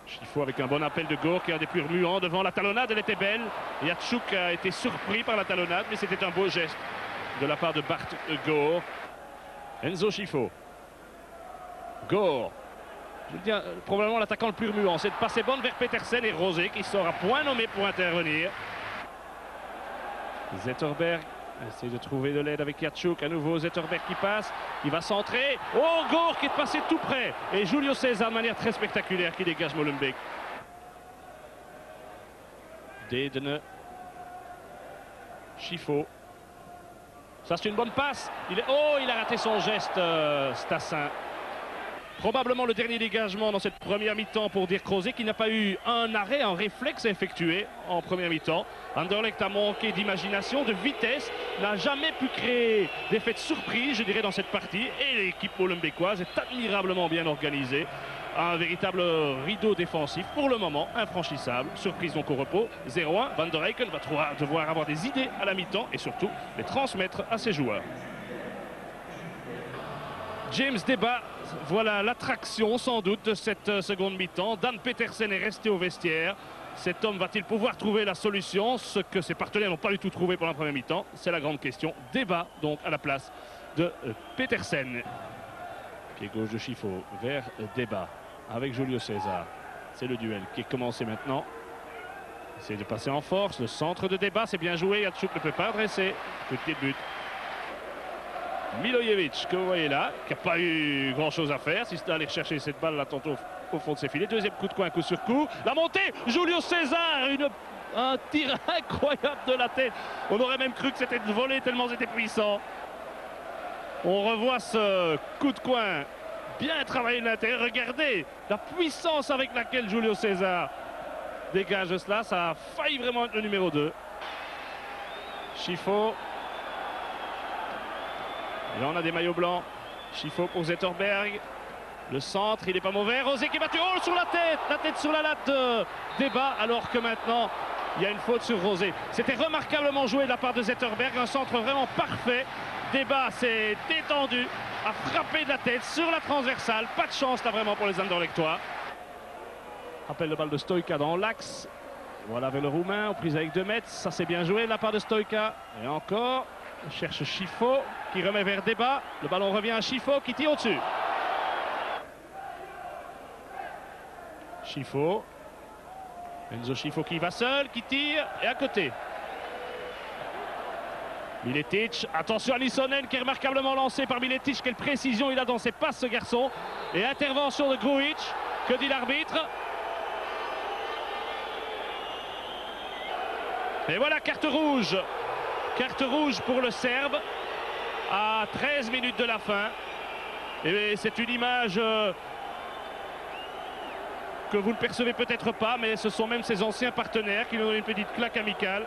Schifo avec un bon appel de Gour qui est un des plus remuants devant la talonnade. Elle était belle. Jatchouk a été surpris par la talonnade, mais c'était un beau geste de la part de Bart Gour. Enzo Schifo. Gour. Je veux dire, probablement l'attaquant le plus remuant. Cette passe est bonne vers Petersen et Rosé qui sera point nommé pour intervenir. Zetterberg essaie de trouver de l'aide avec Jatchouk. À nouveau Zetterberg qui passe. Il va centrer. Oh, Gour qui est passé tout près. Et Julio César de manière très spectaculaire qui dégage Molenbeek. Dedene. Schifo. Ça c'est une bonne passe. Il a raté son geste, Stassin. Probablement le dernier dégagement dans cette première mi-temps pour Dirk Rosé qui n'a pas eu un arrêt, un réflexe à effectuer en première mi-temps. Anderlecht a manqué d'imagination, de vitesse, n'a jamais pu créer d'effet de surprise, je dirais, dans cette partie. Et l'équipe molenbeekoise est admirablement bien organisée. Un véritable rideau défensif, pour le moment, infranchissable. Surprise donc au repos, 0-1. Van der Eyck va devoir avoir des idées à la mi-temps et surtout les transmettre à ses joueurs. James Deba, voilà l'attraction sans doute de cette seconde mi-temps. Dan Petersen est resté au vestiaire. Cet homme va-t-il pouvoir trouver la solution? Ce que ses partenaires n'ont pas du tout trouvé pendant la première mi-temps, c'est la grande question. Deba donc à la place de Petersen. Pied gauche de Schifo vers Deba avec Julio César. C'est le duel qui est commencé maintenant. Essaye de passer en force, le centre de débat, c'est bien joué, Yatchouk ne peut pas adresser, petit but. Milojevic, que vous voyez là, qui n'a pas eu grand chose à faire, si c'était aller chercher cette balle là tantôt au fond de ses filets. Deuxième coup de coin, coup sur coup, la montée, Julio César, un tir incroyable de la tête. On aurait même cru que c'était une volée tellement c'était puissant. On revoit ce coup de coin bien travaillé de l'intérieur. Regardez la puissance avec laquelle Julio César dégage cela. Ça a failli vraiment être le numéro 2. Schifo. Et là on a des maillots blancs. Schifo pour Zetterberg. Le centre, il n'est pas mauvais. Rosé qui est battu. Oh, sur la tête sur la latte de débat. Alors que maintenant, il y a une faute sur Rosé. C'était remarquablement joué de la part de Zetterberg. Un centre vraiment parfait. Débat s'est détendu, a frappé de la tête sur la transversale. Pas de chance là vraiment pour les Anderlechtois. Rappel de balle de Stoïka dans l'axe. Voilà vers le Roumain, aux prises avec 2 mètres. Ça c'est bien joué de la part de Stoïka. Et encore, on cherche Schifo qui remet vers Débat. Le ballon revient à Schifo qui tire au-dessus. Schifo. Enzo Schifo qui va seul, qui tire et à côté. Miletic, attention à Lissonen qui est remarquablement lancé par Miletic. Quelle précision il a dans ses passes ce garçon. Et intervention de Grujic, que dit l'arbitre? Et voilà, carte rouge. Carte rouge pour le Serbe à 13 minutes de la fin. Et c'est une image que vous ne percevez peut-être pas, mais ce sont même ses anciens partenaires qui nous donnent une petite claque amicale.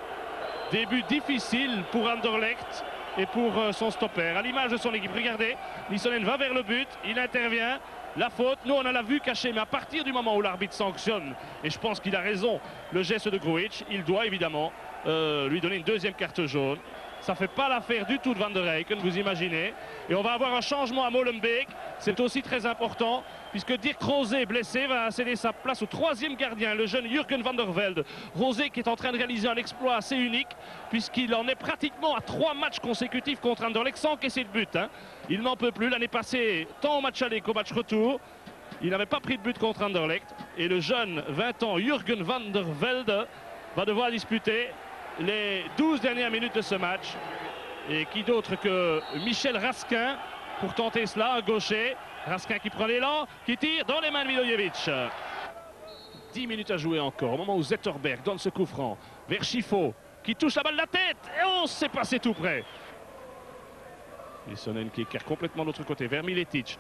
Début difficile pour Anderlecht et pour son stopper. À l'image de son équipe, regardez, Lissonen va vers le but, il intervient, la faute, nous on a la vue cachée, mais à partir du moment où l'arbitre sanctionne, et je pense qu'il a raison, le geste de Grujic, il doit évidemment lui donner une deuxième carte jaune. Ça ne fait pas l'affaire du tout de Van der Eycken, vous imaginez. Et on va avoir un changement à Molenbeek. C'est aussi très important, puisque Dirk Rosé, blessé, va céder sa place au 3e gardien, le jeune Jürgen van der Velde. Rosé qui est en train de réaliser un exploit assez unique, puisqu'il en est pratiquement à 3 matchs consécutifs contre Anderlecht sans encaisser de but. Il n'en peut plus. L'année passée, tant au match aller qu'au match retour, il n'avait pas pris de but contre Anderlecht. Et le jeune 20 ans Jürgen van der Velde va devoir disputer les 12 dernières minutes de ce match. Et qui d'autre que Michel Raskin pour tenter cela, un gaucher. Raskin qui prend l'élan, qui tire dans les mains de Milojevic. 10 minutes à jouer encore, au moment où Zetterberg donne ce coup franc vers Schifo, qui touche la balle de la tête. Et on s'est passé tout près. Lissonen qui écarte complètement de l'autre côté, vers Miletic.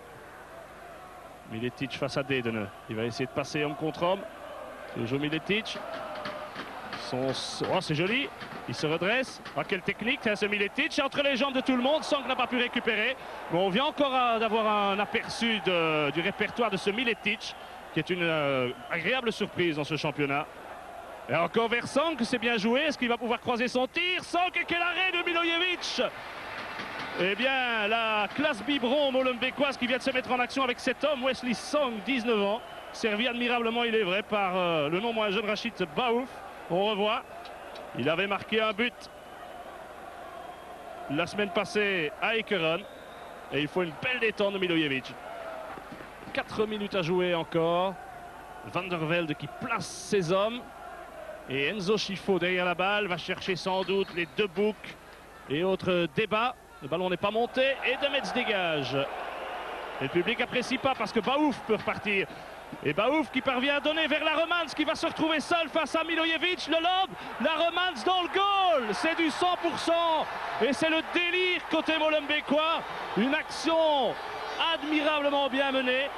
Miletic face à Dedene. Il va essayer de passer homme contre homme. Toujours Miletic. Oh, c'est joli, il se redresse. Ah, quelle technique, ce Miletic entre les jambes de tout le monde. Sang n'a pas pu récupérer. Bon, on vient encore d'avoir un aperçu du répertoire de ce Miletic, qui est une agréable surprise dans ce championnat. Et encore vers Sang, c'est bien joué. Est-ce qu'il va pouvoir croiser son tir? Sang, quel arrêt de Milojevic! Eh bien, la classe biberon molenbeekoise qui vient de se mettre en action avec cet homme, Wesley Sang, 19 ans, servi admirablement, il est vrai, par le non moins jeune Rachid Baouf. On revoit, il avait marqué un but la semaine passée à Ekeren. Et il faut une belle détente de Milojevic. 4 minutes à jouer encore. Van der Velde qui place ses hommes. Et Enzo Schifo derrière la balle va chercher sans doute les 2 boucs et autres débats. Le ballon n'est pas monté et Demetz dégage. Et le public n'apprécie pas parce que Baouf peut repartir. Et Baouf qui parvient à donner vers Laremans qui va se retrouver seul face à Milojevic. Le lob, Laremans dans le goal. C'est du 100%. Et c'est le délire côté molenbeekois. Une action admirablement bien menée.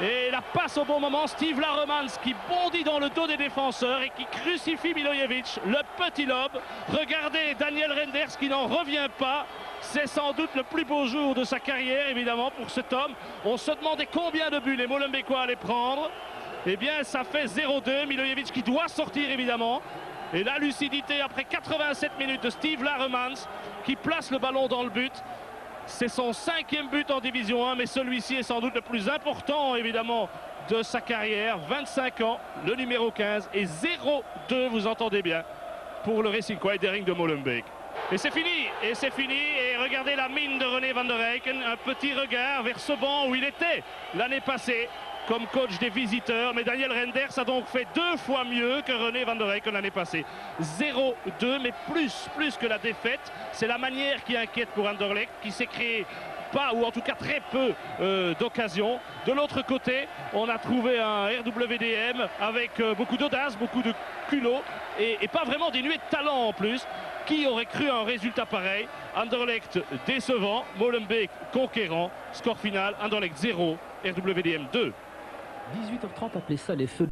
Et la passe au bon moment, Steve Laremans qui bondit dans le dos des défenseurs et qui crucifie Milojevic. Le petit lob. Regardez Daniel Renders qui n'en revient pas. C'est sans doute le plus beau jour de sa carrière, évidemment, pour cet homme. On se demandait combien de buts les Molenbeekois allaient prendre. Eh bien, ça fait 0-2. Milojevic qui doit sortir, évidemment. Et la lucidité, après 87 minutes de Steve Laremans, qui place le ballon dans le but. C'est son 5e but en Division 1, mais celui-ci est sans doute le plus important, évidemment, de sa carrière. 25 ans, le numéro 15, et 0-2, vous entendez bien, pour le Racing White de Molenbeek. Et c'est fini, et regardez la mine de René Van der Eycken, un petit regard vers ce banc où il était l'année passée. comme coach des visiteurs. Mais Daniel Renders a donc fait 2 fois mieux que René van der Eycken l'année passée. 0-2, mais plus que la défaite. C'est la manière qui inquiète pour Anderlecht, qui s'est créé pas, ou en tout cas très peu d'occasions. De l'autre côté, on a trouvé un RWDM avec beaucoup d'audace, beaucoup de culot et pas vraiment dénué de talent en plus. Qui aurait cru un résultat pareil? Anderlecht décevant, Molenbeek conquérant. Score final, Anderlecht 0, RWDM 2. 18h30, appelez ça les feux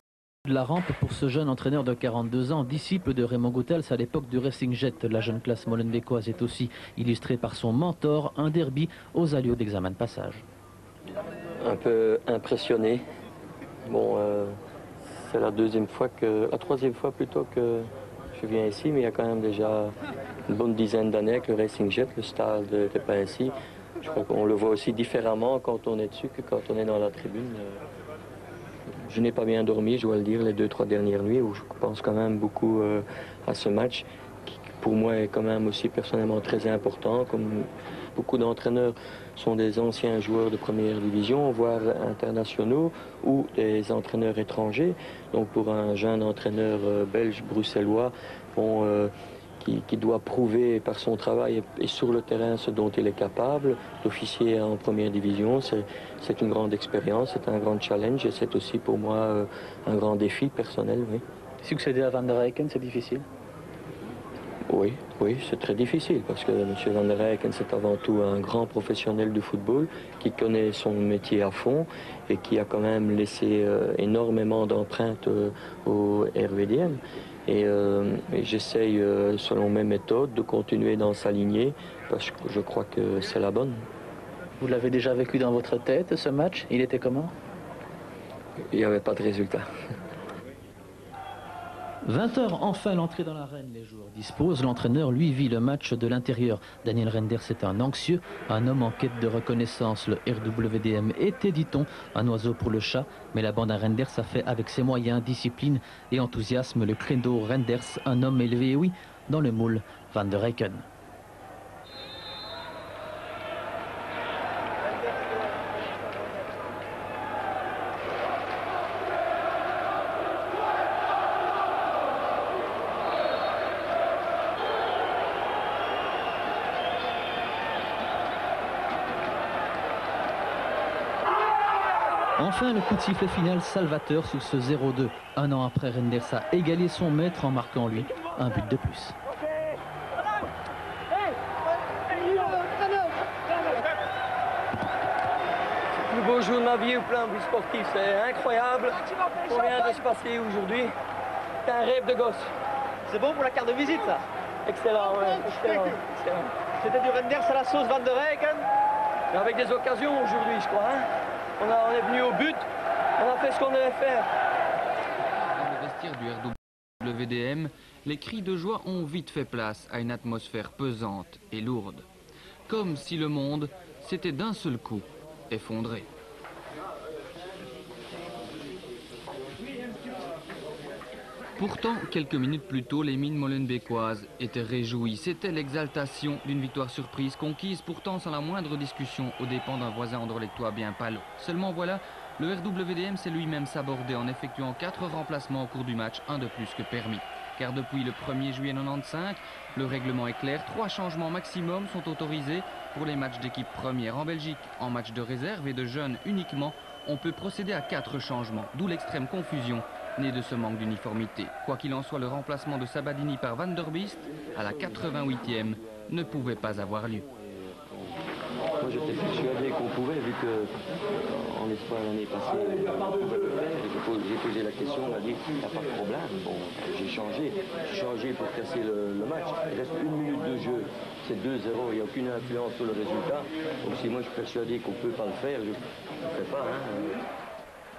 de la rampe pour ce jeune entraîneur de 42 ans, disciple de Raymond Goethals à l'époque du Racing Jet. La jeune classe molenbeekoise est aussi illustrée par son mentor, un derby aux allures d'examen de passage. Un peu impressionné. Bon, c'est la troisième fois plutôt que je viens ici, mais il y a quand même déjà une bonne dizaine d'années avec le Racing Jet, le stade n'était pas ainsi. Je crois qu'on le voit aussi différemment quand on est dessus que quand on est dans la tribune. Je n'ai pas bien dormi, je dois le dire, les 2-3 dernières nuits, où je pense quand même beaucoup à ce match, qui pour moi est quand même aussi personnellement très important. Comme beaucoup d'entraîneurs sont des anciens joueurs de première division, voire internationaux, ou des entraîneurs étrangers. Donc pour un jeune entraîneur belge, bruxellois, qui doit prouver par son travail et sur le terrain ce dont il est capable d'officier en première division, c'est une grande expérience, c'est un grand challenge et c'est aussi pour moi un grand défi personnel. Oui. Succéder à Van der Eycken, c'est difficile? Oui, c'est très difficile parce que M. Van der Eycken, c'est avant tout un grand professionnel du football qui connaît son métier à fond et qui a quand même laissé énormément d'empreintes au RWDM. Et j'essaye, selon mes méthodes, de continuer dans sa lignée parce que je crois que c'est la bonne. Vous l'avez déjà vécu dans votre tête, ce match? Il était comment? Il n'y avait pas de résultat. 20h, enfin l'entrée dans l'arène. Les joueurs disposent. L'entraîneur, lui, vit le match de l'intérieur. Daniel Renders est un anxieux, un homme en quête de reconnaissance. Le RWDM était, dit-on, un oiseau pour le chat. Mais la bande à Renders a fait avec ses moyens, discipline et enthousiasme le credo Renders, un homme élevé, oui, dans le moule Van der Eycken. Enfin, le coup de sifflet final salvateur sur ce 0-2. Un an après, Renders a égalé son maître en marquant, lui, un but de plus. Le plus beau jour de ma vie au plan de vue sportif, c'est incroyable. On vient de se passer aujourd'hui. C'est un rêve de gosse. C'est bon pour la carte de visite, ça? Excellent, ouais. Excellent. C'était du Renders à la sauce Van der Eycken. Avec des occasions aujourd'hui, je crois. Hein. On est venu au but, on a fait ce qu'on devait faire. Dans le vestiaire du RWDM, les cris de joie ont vite fait place à une atmosphère pesante et lourde. Comme si le monde s'était d'un seul coup effondré. Pourtant, quelques minutes plus tôt, les mines molenbeekoises étaient réjouies. C'était l'exaltation d'une victoire surprise, conquise pourtant sans la moindre discussion aux dépens d'un voisin anderlechtois bien pâle. Seulement voilà, le RWDM s'est lui-même sabordé en effectuant 4 remplacements au cours du match, un de plus que permis. Car depuis le 1er juillet 95, le règlement est clair, 3 changements maximum sont autorisés pour les matchs d'équipe première en Belgique. En match de réserve et de jeunes uniquement, on peut procéder à 4 changements, d'où l'extrême confusion né de ce manque d'uniformité. Quoi qu'il en soit, le remplacement de Sabadini par Van der Beest à la 88e ne pouvait pas avoir lieu. Moi j'étais persuadé qu'on pouvait, vu qu'en espoir l'année passée, on pouvait le faire. J'ai posé la question, on m'a dit, il n'y a pas de problème. Bon, j'ai changé pour casser le match. Il reste 1 minute de jeu, c'est 2-0, il n'y a aucune influence sur le résultat. Donc si moi je suis persuadé qu'on ne peut pas le faire, je ne le fais pas. Hein.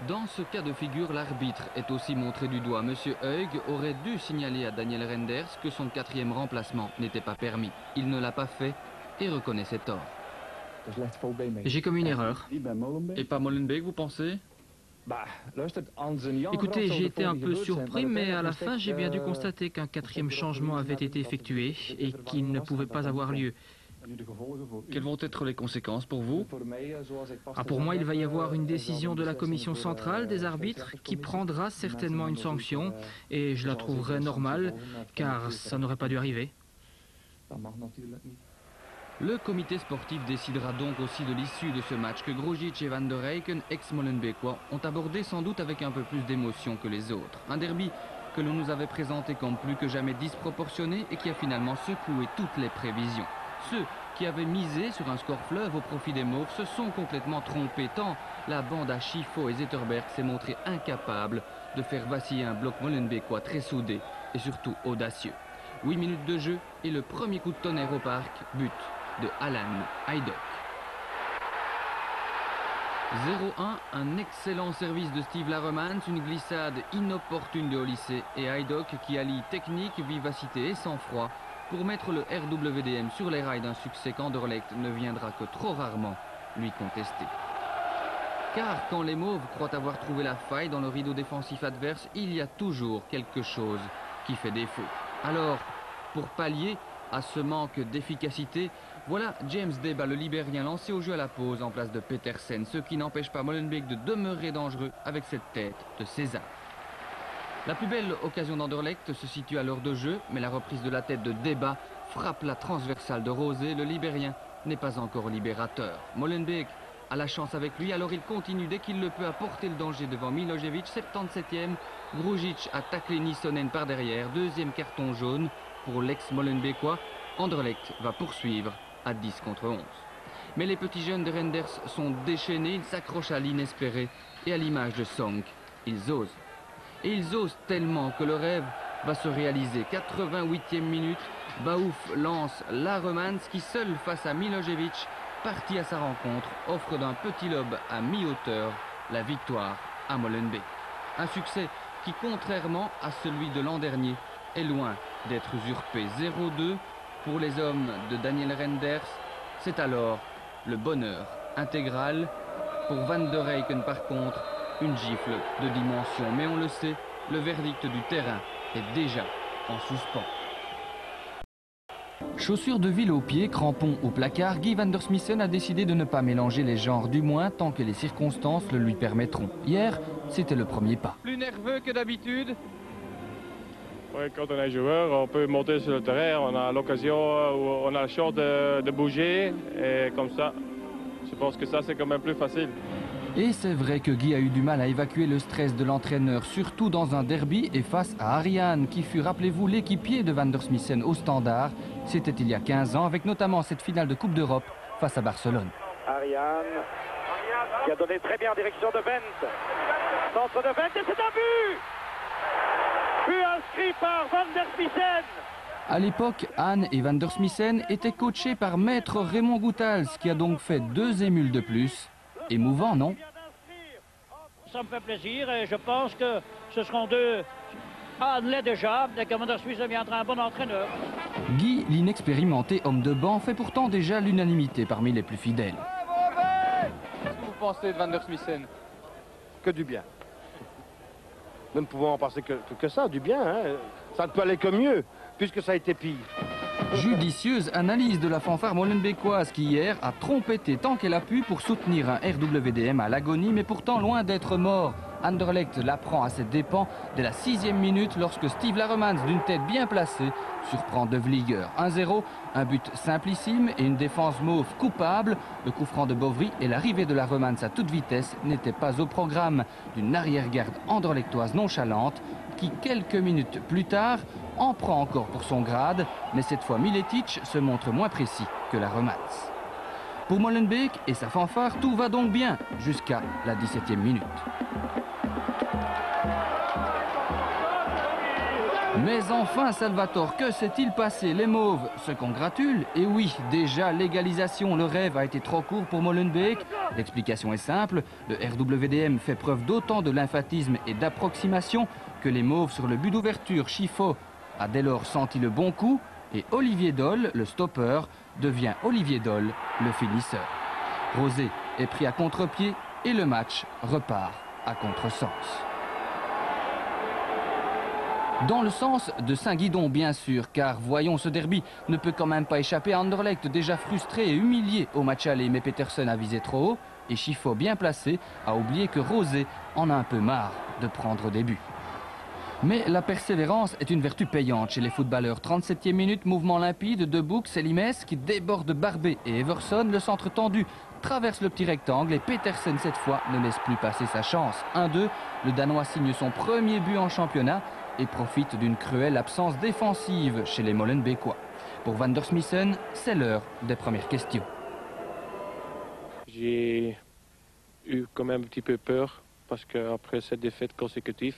Dans ce cas de figure, l'arbitre est aussi montré du doigt. Monsieur Huyghe aurait dû signaler à Daniel Renders que son 4e remplacement n'était pas permis. Il ne l'a pas fait et reconnaît ses torts. J'ai commis une erreur. Et pas Molenbeek, vous pensez? Écoutez, j'ai été un peu surpris, mais à la fin, j'ai bien dû constater qu'un 4e changement avait été effectué et qu'il ne pouvait pas avoir lieu. Quelles vont être les conséquences pour vous? Pour moi, il va y avoir une décision de la commission centrale des arbitres qui prendra certainement une sanction et je la trouverai normale car ça n'aurait pas dû arriver. Le comité sportif décidera donc aussi de l'issue de ce match que Grujic et Van der Eycken, ex-Molenbeekois, ont abordé sans doute avec un peu plus d'émotion que les autres. Un derby que l'on nous avait présenté comme plus que jamais disproportionné et qui a finalement secoué toutes les prévisions. Ceux qui avaient misé sur un score fleuve au profit des Mauves se sont complètement trompés tant la bande à Schifo et Zetterberg s'est montrée incapable de faire vaciller un bloc molenbeekois très soudé et surtout audacieux. 8 minutes de jeu et le premier coup de tonnerre au parc, but de Alan Hajduk. 0-1, un excellent service de Steve Larremans, une glissade inopportune de Olysée et Hajduk qui allie technique, vivacité et sang-froid pour mettre le RWDM sur les rails d'un succès qu'Anderlecht ne viendra que trop rarement lui contester. Car quand les Mauves croient avoir trouvé la faille dans le rideau défensif adverse, il y a toujours quelque chose qui fait défaut. Alors, pour pallier à ce manque d'efficacité, voilà James Deba, le Libérien, lancé au jeu à la pause en place de Petersen, ce qui n'empêche pas Molenbeek de demeurer dangereux avec cette tête de César. La plus belle occasion d'Anderlecht se situe à l'heure de jeu, mais la reprise de la tête de Deba frappe la transversale de Rosé. Le Libérien n'est pas encore libérateur. Molenbeek a la chance avec lui, alors il continue dès qu'il le peut à porter le danger devant Milojevic. 77e, Grujic a taclé Nissonen par derrière. Deuxième carton jaune pour l'ex-Molenbeekois. Anderlecht va poursuivre à 10 contre 11. Mais les petits jeunes de Renders sont déchaînés, ils s'accrochent à l'inespéré et à l'image de Sonk, ils osent. Et ils osent tellement que le rêve va se réaliser. 88e minute, Baouf lance Larremans qui seul face à Milojevic, parti à sa rencontre, offre d'un petit lob à mi-hauteur la victoire à Molenbeek. Un succès qui, contrairement à celui de l'an dernier, est loin d'être usurpé. 0-2 pour les hommes de Daniel Renders. C'est alors le bonheur intégral. Pour Van der Eycken, par contre, une gifle de dimension. Mais on le sait, le verdict du terrain est déjà en suspens. Chaussures de ville aux pieds, crampons au placard, Guy van der Smissen a décidé de ne pas mélanger les genres, du moins tant que les circonstances le lui permettront. Hier, c'était le premier pas. Plus nerveux que d'habitude. Oui, quand on est joueur, on peut monter sur le terrain, on a l'occasion, on a la chance de bouger, et comme ça, je pense que ça c'est quand même plus facile. Et c'est vrai que Guy a eu du mal à évacuer le stress de l'entraîneur, surtout dans un derby et face à Ariane, qui fut, rappelez-vous, l'équipier de Van der Smissen au Standard. C'était il y a 15 ans, avec notamment cette finale de Coupe d'Europe face à Barcelone. Ariane, qui a donné très bien en direction de Wendt. Centre de Wendt et c'est un but! But inscrit par Van der Smissen. À l'époque, Anne et Van der Smissen étaient coachés par maître Raymond Goethals, qui a donc fait 2 émules de plus. Émouvant, non? Ça me fait plaisir et je pense que ce seront deux. Anne l'est déjà, dès que Van der Smissen deviendra un bon entraîneur. Guy, l'inexpérimenté homme de banc, fait pourtant déjà l'unanimité parmi les plus fidèles. Qu'est-ce que vous pensez de Van der Smissen? Que du bien. Nous ne pouvons en penser que ça, du bien. Hein. Ça ne peut aller que mieux, puisque ça a été pire. Judicieuse analyse de la fanfare molenbeekoise qui hier a trompetté tant qu'elle a pu pour soutenir un RWDM à l'agonie, mais pourtant loin d'être mort. Anderlecht l'apprend à ses dépens dès la 6e minute lorsque Steve Larremans, d'une tête bien placée, surprend De Vlieger. 1-0, un but simplissime et une défense mauve coupable. Le coup franc de Bovry et l'arrivée de Larremans à toute vitesse n'étaient pas au programme d'une arrière-garde anderlechtoise nonchalante qui, quelques minutes plus tard, en prend encore pour son grade, mais cette fois Miletic se montre moins précis que Larremans. Pour Molenbeek et sa fanfare, tout va donc bien jusqu'à la 17e minute. Mais enfin, Salvatore, que s'est-il passé? Les Mauves se congratulent. Et oui, déjà l'égalisation, le rêve a été trop court pour Molenbeek. L'explication est simple, le RWDM fait preuve d'autant de lymphatisme et d'approximation que les Mauves sur le but d'ouverture. Schifo a dès lors senti le bon coup et Olivier Doll, le stopper, devient Olivier Doll, le finisseur. Rosé est pris à contre-pied et le match repart à contresens. Dans le sens de Saint-Guidon, bien sûr, car voyons, ce derby ne peut quand même pas échapper à Anderlecht, déjà frustré et humilié au match aller, mais Petersen a visé trop haut, et Chifo, bien placé, a oublié que Rosé en a un peu marre de prendre des buts. Mais la persévérance est une vertu payante chez les footballeurs. 37e minute, mouvement limpide de Bouk, Selimès qui déborde Barbet et Everson, le centre tendu traverse le petit rectangle et Petersen cette fois ne laisse plus passer sa chance. 1-2, le Danois signe son premier but en championnat et profite d'une cruelle absence défensive chez les Molenbeekois. Pour Van der Smissen, c'est l'heure des premières questions. J'ai eu quand même un petit peu peur parce qu'après cette défaite consécutive,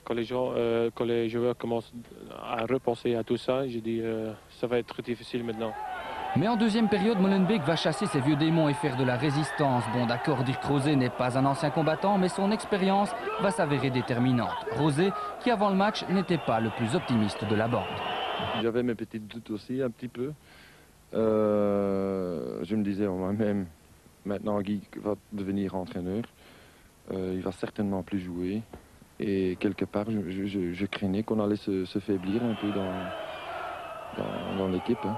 quand les joueurs commencent à repenser à tout ça, j'ai dit ça va être difficile maintenant. Mais en deuxième période, Molenbeek va chasser ses vieux démons et faire de la résistance. Bon d'accord, Dirk Rosé n'est pas un ancien combattant, mais son expérience va s'avérer déterminante. Rosé, qui avant le match n'était pas le plus optimiste de la bande. J'avais mes petits doutes aussi, un petit peu. Je me disais en moi-même, maintenant Guy va devenir entraîneur. Il va certainement plus jouer. Et quelque part, je craignais qu'on allait se faiblir un peu dans l'équipe. Hein.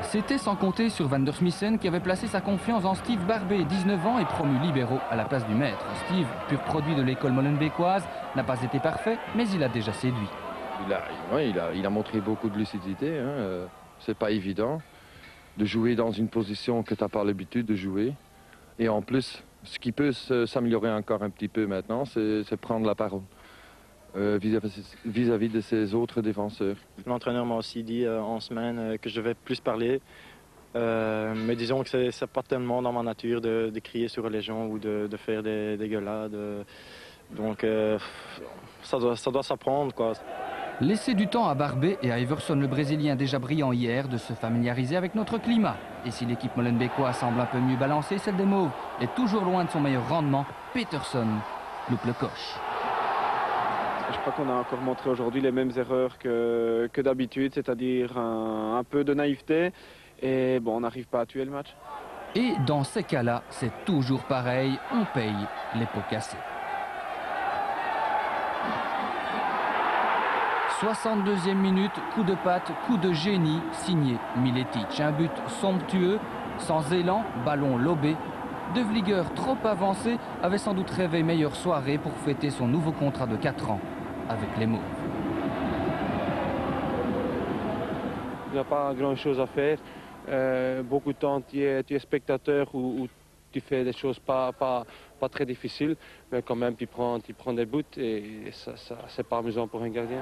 C'était sans compter sur Van der Smissen qui avait placé sa confiance en Steve Barbet, 19 ans et promu libéraux à la place du maître. Steve, pur produit de l'école molenbeekoise, n'a pas été parfait, mais il a déjà séduit. Il a montré beaucoup de lucidité. Hein. C'est pas évident de jouer dans une position que tu n'as pas l'habitude de jouer. Et en plus, ce qui peut s'améliorer encore un petit peu maintenant, c'est prendre la parole vis-à-vis de ses autres défenseurs. L'entraîneur m'a aussi dit en semaine que je devais plus parler, mais disons que c'est pas tellement dans ma nature de crier sur les gens ou de faire des gueulades. Donc ça doit s'apprendre, quoi. Laisser du temps à Barbet et à Everson, le Brésilien déjà brillant hier, de se familiariser avec notre climat. Et si l'équipe molenbeekoise semble un peu mieux balancée, celle des Mauves est toujours loin de son meilleur rendement. Petersen loupe le coche. Je crois qu'on a encore montré aujourd'hui les mêmes erreurs que d'habitude, c'est-à-dire un peu de naïveté. Et bon, on n'arrive pas à tuer le match. Et dans ces cas-là, c'est toujours pareil, on paye les pots cassés. 62e minute, coup de patte, coup de génie, signé Miletic. Un but somptueux, sans élan, ballon lobé. De Vlieger, trop avancé, avait sans doute rêvé meilleure soirée pour fêter son nouveau contrat de 4 ans avec les Mauves. Il n'y a pas grand-chose à faire. Beaucoup de temps, tu es spectateur ou tu fais des choses pas très difficiles, mais quand même tu prends des buts et ça c'est pas amusant pour un gardien.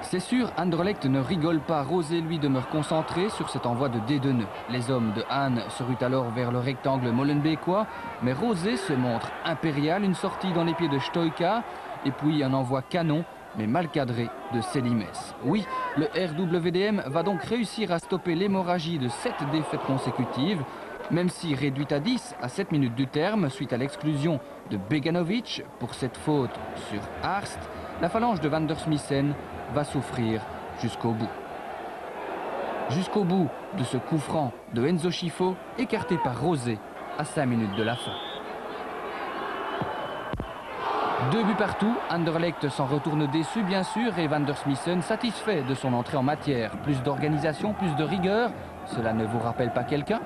C'est sûr, Anderlecht ne rigole pas. Rosé, lui, demeure concentré sur cet envoi de dés de nœuds. Les hommes de Hahn se ruent alors vers le rectangle molenbeekois, mais Rosé se montre impérial, une sortie dans les pieds de Stoïka, et puis un envoi canon, mais mal cadré, de Selimès. Oui, le RWDM va donc réussir à stopper l'hémorragie de 7 défaites consécutives, même si réduite à 10 à 7 minutes du terme, suite à l'exclusion de Beganovic pour cette faute sur Arst, la phalange de Van der Smissen va souffrir jusqu'au bout. Jusqu'au bout de ce coup franc de Enzo Chifo, écarté par Rosé à 5 minutes de la fin. 2 buts partout, Anderlecht s'en retourne déçu bien sûr et Van der Smissen satisfait de son entrée en matière. Plus d'organisation, plus de rigueur, cela ne vous rappelle pas quelqu'un ?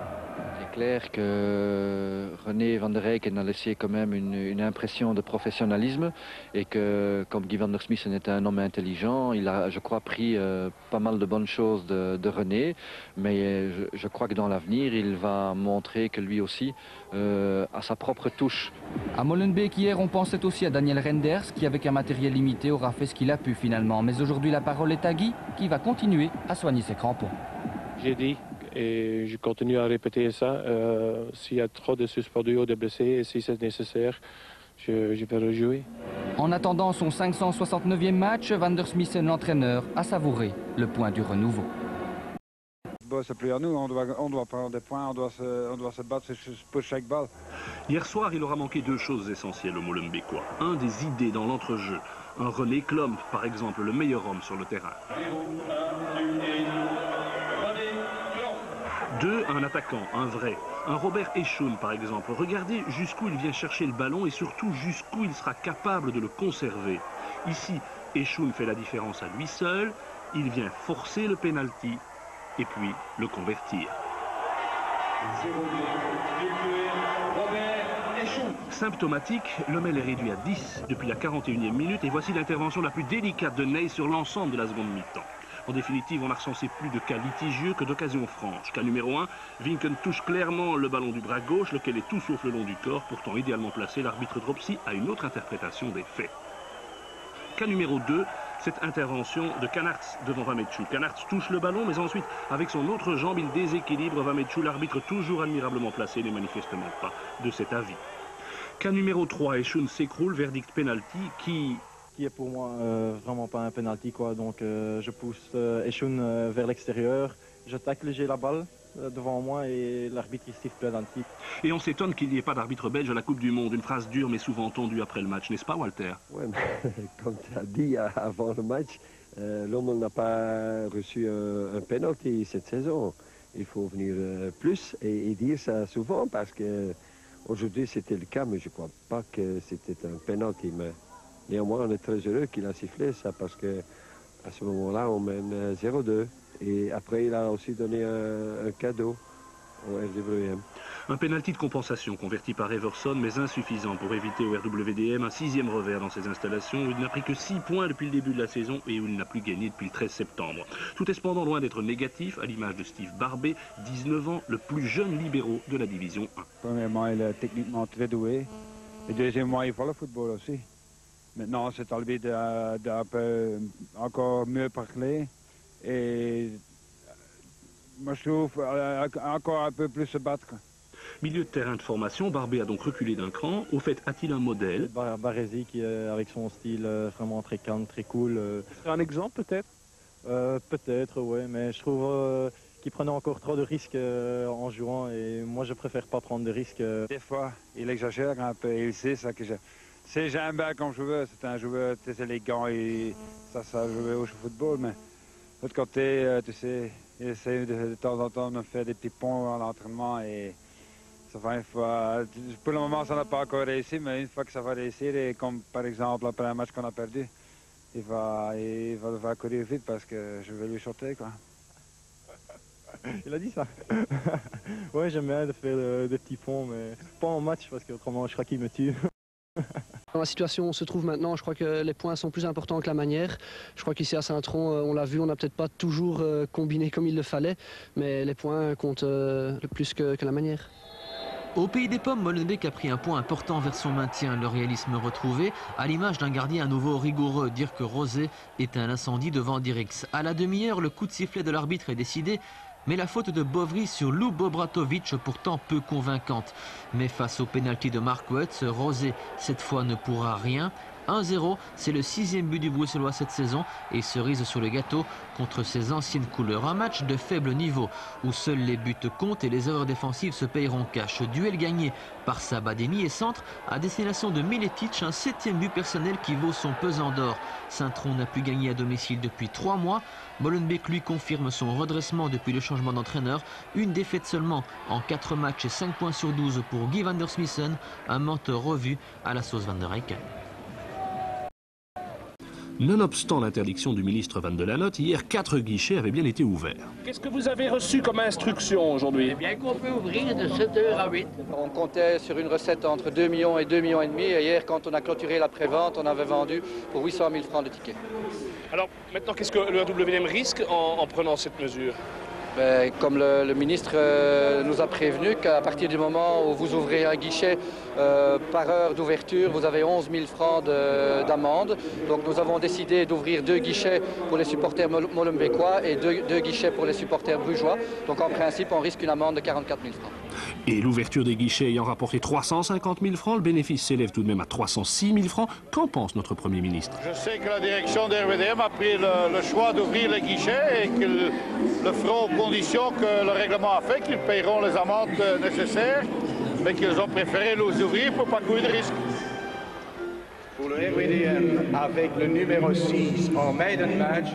C'est clair que René van der Eycken a laissé quand même une impression de professionnalisme et que, comme Guy van der Smissen est un homme intelligent, il a, je crois, pris pas mal de bonnes choses de René, mais je crois que dans l'avenir, il va montrer que lui aussi a sa propre touche. À Molenbeek, hier, on pensait aussi à Daniel Renders, qui avec un matériel limité aura fait ce qu'il a pu finalement. Mais aujourd'hui, la parole est à Guy, qui va continuer à soigner ses crampons. J'ai dit, et je continue à répéter ça, s'il y a trop de suspendus ou de blessés, et si c'est nécessaire, je vais rejouer. En attendant son 569e match, Van der Smissen, l'entraîneur, a savouré le point du renouveau. Bon, c'est plus à nous, on doit prendre des points, on doit se battre pour chaque balle. Hier soir, il aura manqué 2 choses essentielles au Molenbeekois. Un, des idées dans l'entrejeu. Un René Klomp, par exemple, le meilleur homme sur le terrain. 2, un attaquant, un vrai. Un Robert Echoun, par exemple. Regardez jusqu'où il vient chercher le ballon et surtout jusqu'où il sera capable de le conserver. Ici, Eschoun fait la différence à lui seul. Il vient forcer le pénalty et puis le convertir. Symptomatique, Lommel est réduit à 10 depuis la 41e minute et voici l'intervention la plus délicate de Ney sur l'ensemble de la seconde mi-temps. En définitive, on a recensé plus de cas litigieux que d'occasions franches. Cas numéro 1, Vinken touche clairement le ballon du bras gauche, lequel est tout sauf le long du corps, pourtant idéalement placé. L'arbitre Dropsy a une autre interprétation des faits. Cas numéro 2, cette intervention de Kanarts devant Vametchou. Kanarts touche le ballon, mais ensuite, avec son autre jambe, il déséquilibre Vametchou. L'arbitre, toujours admirablement placé, n'est manifestement pas de cet avis. Cas numéro 3, Eschoun s'écroule, verdict penalty qui est pour moi vraiment pas un penalty, quoi. Donc je pousse Eschoun vers l'extérieur, je tacle, j'ai la balle devant moi et l'arbitre il siffle penalty. Et on s'étonne qu'il n'y ait pas d'arbitre belge à la Coupe du Monde. Une phrase dure mais souvent entendue après le match, n'est-ce pas, Walter? Oui, comme tu as dit avant le match, Lommel n'a pas reçu un penalty cette saison. Il faut venir plus et dire ça souvent parce que aujourd'hui c'était le cas, mais je ne crois pas que c'était un penalty. Mais néanmoins, on est très heureux qu'il a sifflé ça parce que à ce moment-là, on mène 0-2. Et après, il a aussi donné un cadeau au RWDM. Un pénalty de compensation converti par Everson, mais insuffisant pour éviter au RWDM un 6e revers dans ses installations où il n'a pris que 6 points depuis le début de la saison et où il n'a plus gagné depuis le 13 septembre. Tout est cependant loin d'être négatif, à l'image de Steve Barbet, 19 ans, le plus jeune libéraux de la division 1. Premièrement, il est techniquement très doué. Et deuxièmement, il faut le football aussi. Maintenant, c'est à lui d'un peu encore mieux parler. Et moi, je trouve encore un peu plus se battre. Milieu de terrain de formation, Barbet a donc reculé d'un cran. Au fait, a-t-il un modèle? Baresi qui avec son style vraiment très calme, très cool. Un exemple peut-être? Peut-être, oui, mais je trouve qu'il prenait encore trop de risques en jouant et moi je préfère pas prendre de risques. Des fois, il exagère un peu, il sait ça que j'aime bien comme joueur, c'est un joueur très élégant et ça jouer au football, mais de l'autre côté, tu sais, il essaie de temps en temps de faire des petits ponts à l'entraînement et ça va une fois, pour le moment ça n'a pas encore réussi, mais une fois que ça va réussir, et comme par exemple après un match qu'on a perdu, il va courir vite parce que je vais lui shorter, quoi. Il a dit ça. Ouais, j'aime bien de faire des petits ponts, mais pas en match parce qu'autrement je crois qu'il me tue. Dans la situation où on se trouve maintenant, je crois que les points sont plus importants que la manière. Je crois qu'ici à Saint-Tron, on l'a vu, on n'a peut-être pas toujours combiné comme il le fallait, mais les points comptent le plus que la manière. Au Pays des Pommes, Molenbeek a pris un point important vers son maintien, le réalisme retrouvé, à l'image d'un gardien à nouveau rigoureux. Dire que Rosé éteint l'incendie devant Dirix. À la demi-heure, le coup de sifflet de l'arbitre est décidé, mais la faute de Bovry sur Lou Bobratovic, pourtant peu convaincante. Mais face au pénalty de Mark Wetz, Rosé, cette fois, ne pourra rien. 1-0, c'est le 6e but du Bruxellois cette saison et cerise sur le gâteau contre ses anciennes couleurs. Un match de faible niveau où seuls les buts comptent et les erreurs défensives se payeront cash. Duel gagné par Sabademi et centre à destination de Miletic, un 7e but personnel qui vaut son pesant d'or. Saint-Tron n'a plus gagné à domicile depuis 3 mois. Molenbeek lui confirme son redressement depuis le changement d'entraîneur. Une défaite seulement en 4 matchs et 5 points sur 12 pour Guy van der Smissen, un menteur revu à la sauce Van der Eycken. Nonobstant l'interdiction du ministre Van de Lanotte, hier 4 guichets avaient bien été ouverts. Qu'est-ce que vous avez reçu comme instruction aujourd'hui? Eh bien qu'on peut ouvrir de 7h à 8. On comptait sur une recette entre 2 millions et 2,5 millions. Et hier, quand on a clôturé la prévente, on avait vendu pour 800 000 francs de tickets. Alors maintenant, qu'est-ce que le RWDM risque en prenant cette mesure? Comme le ministre nous a prévenu qu'à partir du moment où vous ouvrez un guichet par heure d'ouverture, vous avez 11 000 francs d'amende. Donc nous avons décidé d'ouvrir 2 guichets pour les supporters molenbeekois et 2 guichets pour les supporters brugeois. Donc en principe, on risque une amende de 44 000 francs. Et l'ouverture des guichets ayant rapporté 350 000 francs, le bénéfice s'élève tout de même à 306 000 francs. Qu'en pense notre Premier ministre? Je sais que la direction de RWDM a pris le choix d'ouvrir les guichets et qu'ils le feront aux conditions que le règlement a fait, qu'ils paieront les amendes nécessaires, mais qu'ils ont préféré les ouvrir pour ne pas courir de risques. Pour le RWDM, avec le numéro 6 en maiden match,